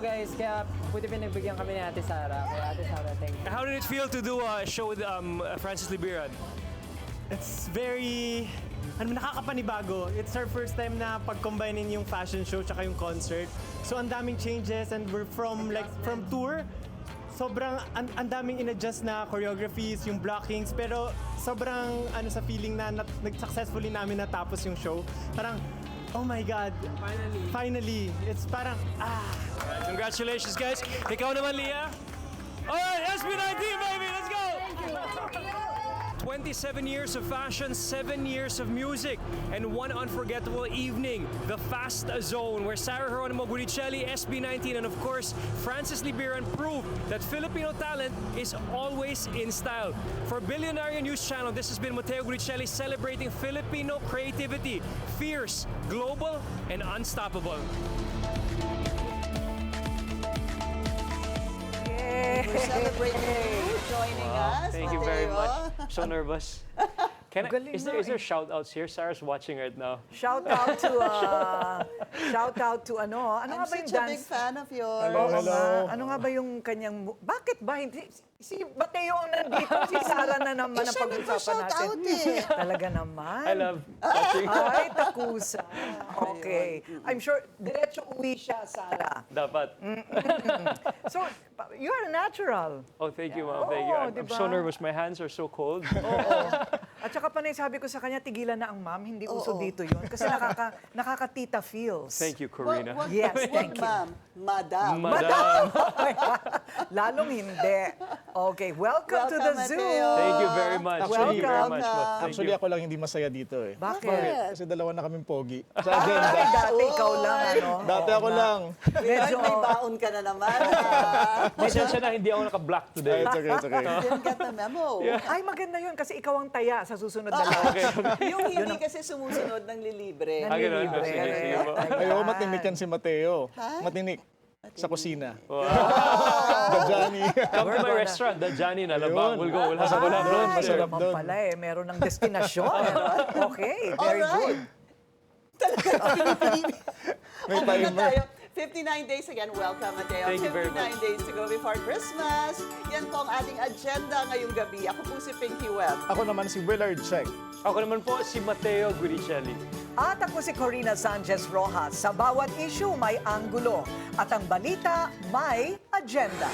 guys. Kaya buti pinagbigyan kami ni Ate Sara. Kaya Ate Sara, thank you. How did it feel to do a show with Francis Libiran? It's very nakakapanibago. It's our first time na pag-combinein yung fashion show tsaka yung concert. So ang daming changes and we're from tour. Sobrang ang daming in-adjust na choreographies, yung blockings, pero sobrang sa feeling na successfully namin natapos yung show. Parang oh my God, finally. It's parang Congratulations guys. Ikaw naman, Leah. Alright, SB19 baby, let's go! 27 years of fashion, 7 years of music, and one unforgettable evening, the Fast Zone, where Sarah Geronimo Guricelli, SB19, and of course, Francis Libiran proved that Filipino talent is always in style. For Billionaire News Channel, this has been Mateo Guricelli celebrating Filipino creativity, fierce, global, and unstoppable. We're celebrating you joining us. Thank you very much. I'm so nervous. Is there shout-outs here? Sarah's watching right now. Shout out to ano nga ba yung such a big dance? fan of yours. Hello. Ano nga ba yung kanyang, bakit ba hindi, si Mateo ang nandito, si Sarah na naman ang pag-usapan natin. Talaga naman. I love watching. Ay, takusa. Okay. I'm sure, diretso uwi siya, Sarah. Dapat. So, you're a natural. Oh, thank you, ma'am. Thank you. I'm diba? so nervous. My hands are so cold. At saka panay sabi ko sa kanya, tigilan na ang ma'am, hindi uso dito yun. Kasi nakaka-tita feels. Thank you, Corina. Yes, thank you. Ma'am, madam. Lalong hindi. Okay, welcome to the Mateo. zoo. Thank you very much. Thank you very much. Actually, ako lang hindi masaya dito eh. Bakit? Kasi dalawa na kaming pogi. Sa Ay, agenda. dati ikaw lang, ano? Dati ako lang. Medyo may baon ka na naman. Pasensya na, hindi ako naka-black today. It's okay, it's okay. Didn't get the memo. Ay, maganda yun kasi ikaw ang taya sa susunod na lahat. Yung hindi kasi sumusunod ng lilibre. Nanlilibre. Sige po. Ayoko matinik yan si Mateo. Matinik. Sa kusina. The Johnny. Come to my restaurant, the Johnny na labang. We'll go. We'll have a Masarap doon, masarap Ay, doon. pala eh, meron ng destinasyon. Okay, very good. May Okay na timer. tayo. 59 days again. Welcome, Mateo. Thank you very 59 days to go before Christmas. Yan po ang ating agenda ngayong gabi. Ako po si Pinky Webb. Ako naman si Willard Check. Ako naman po si Mateo Guricelli. At ako si Corina Sanchez Rojas. Sa bawat issue may anggulo. At ang balita may agenda.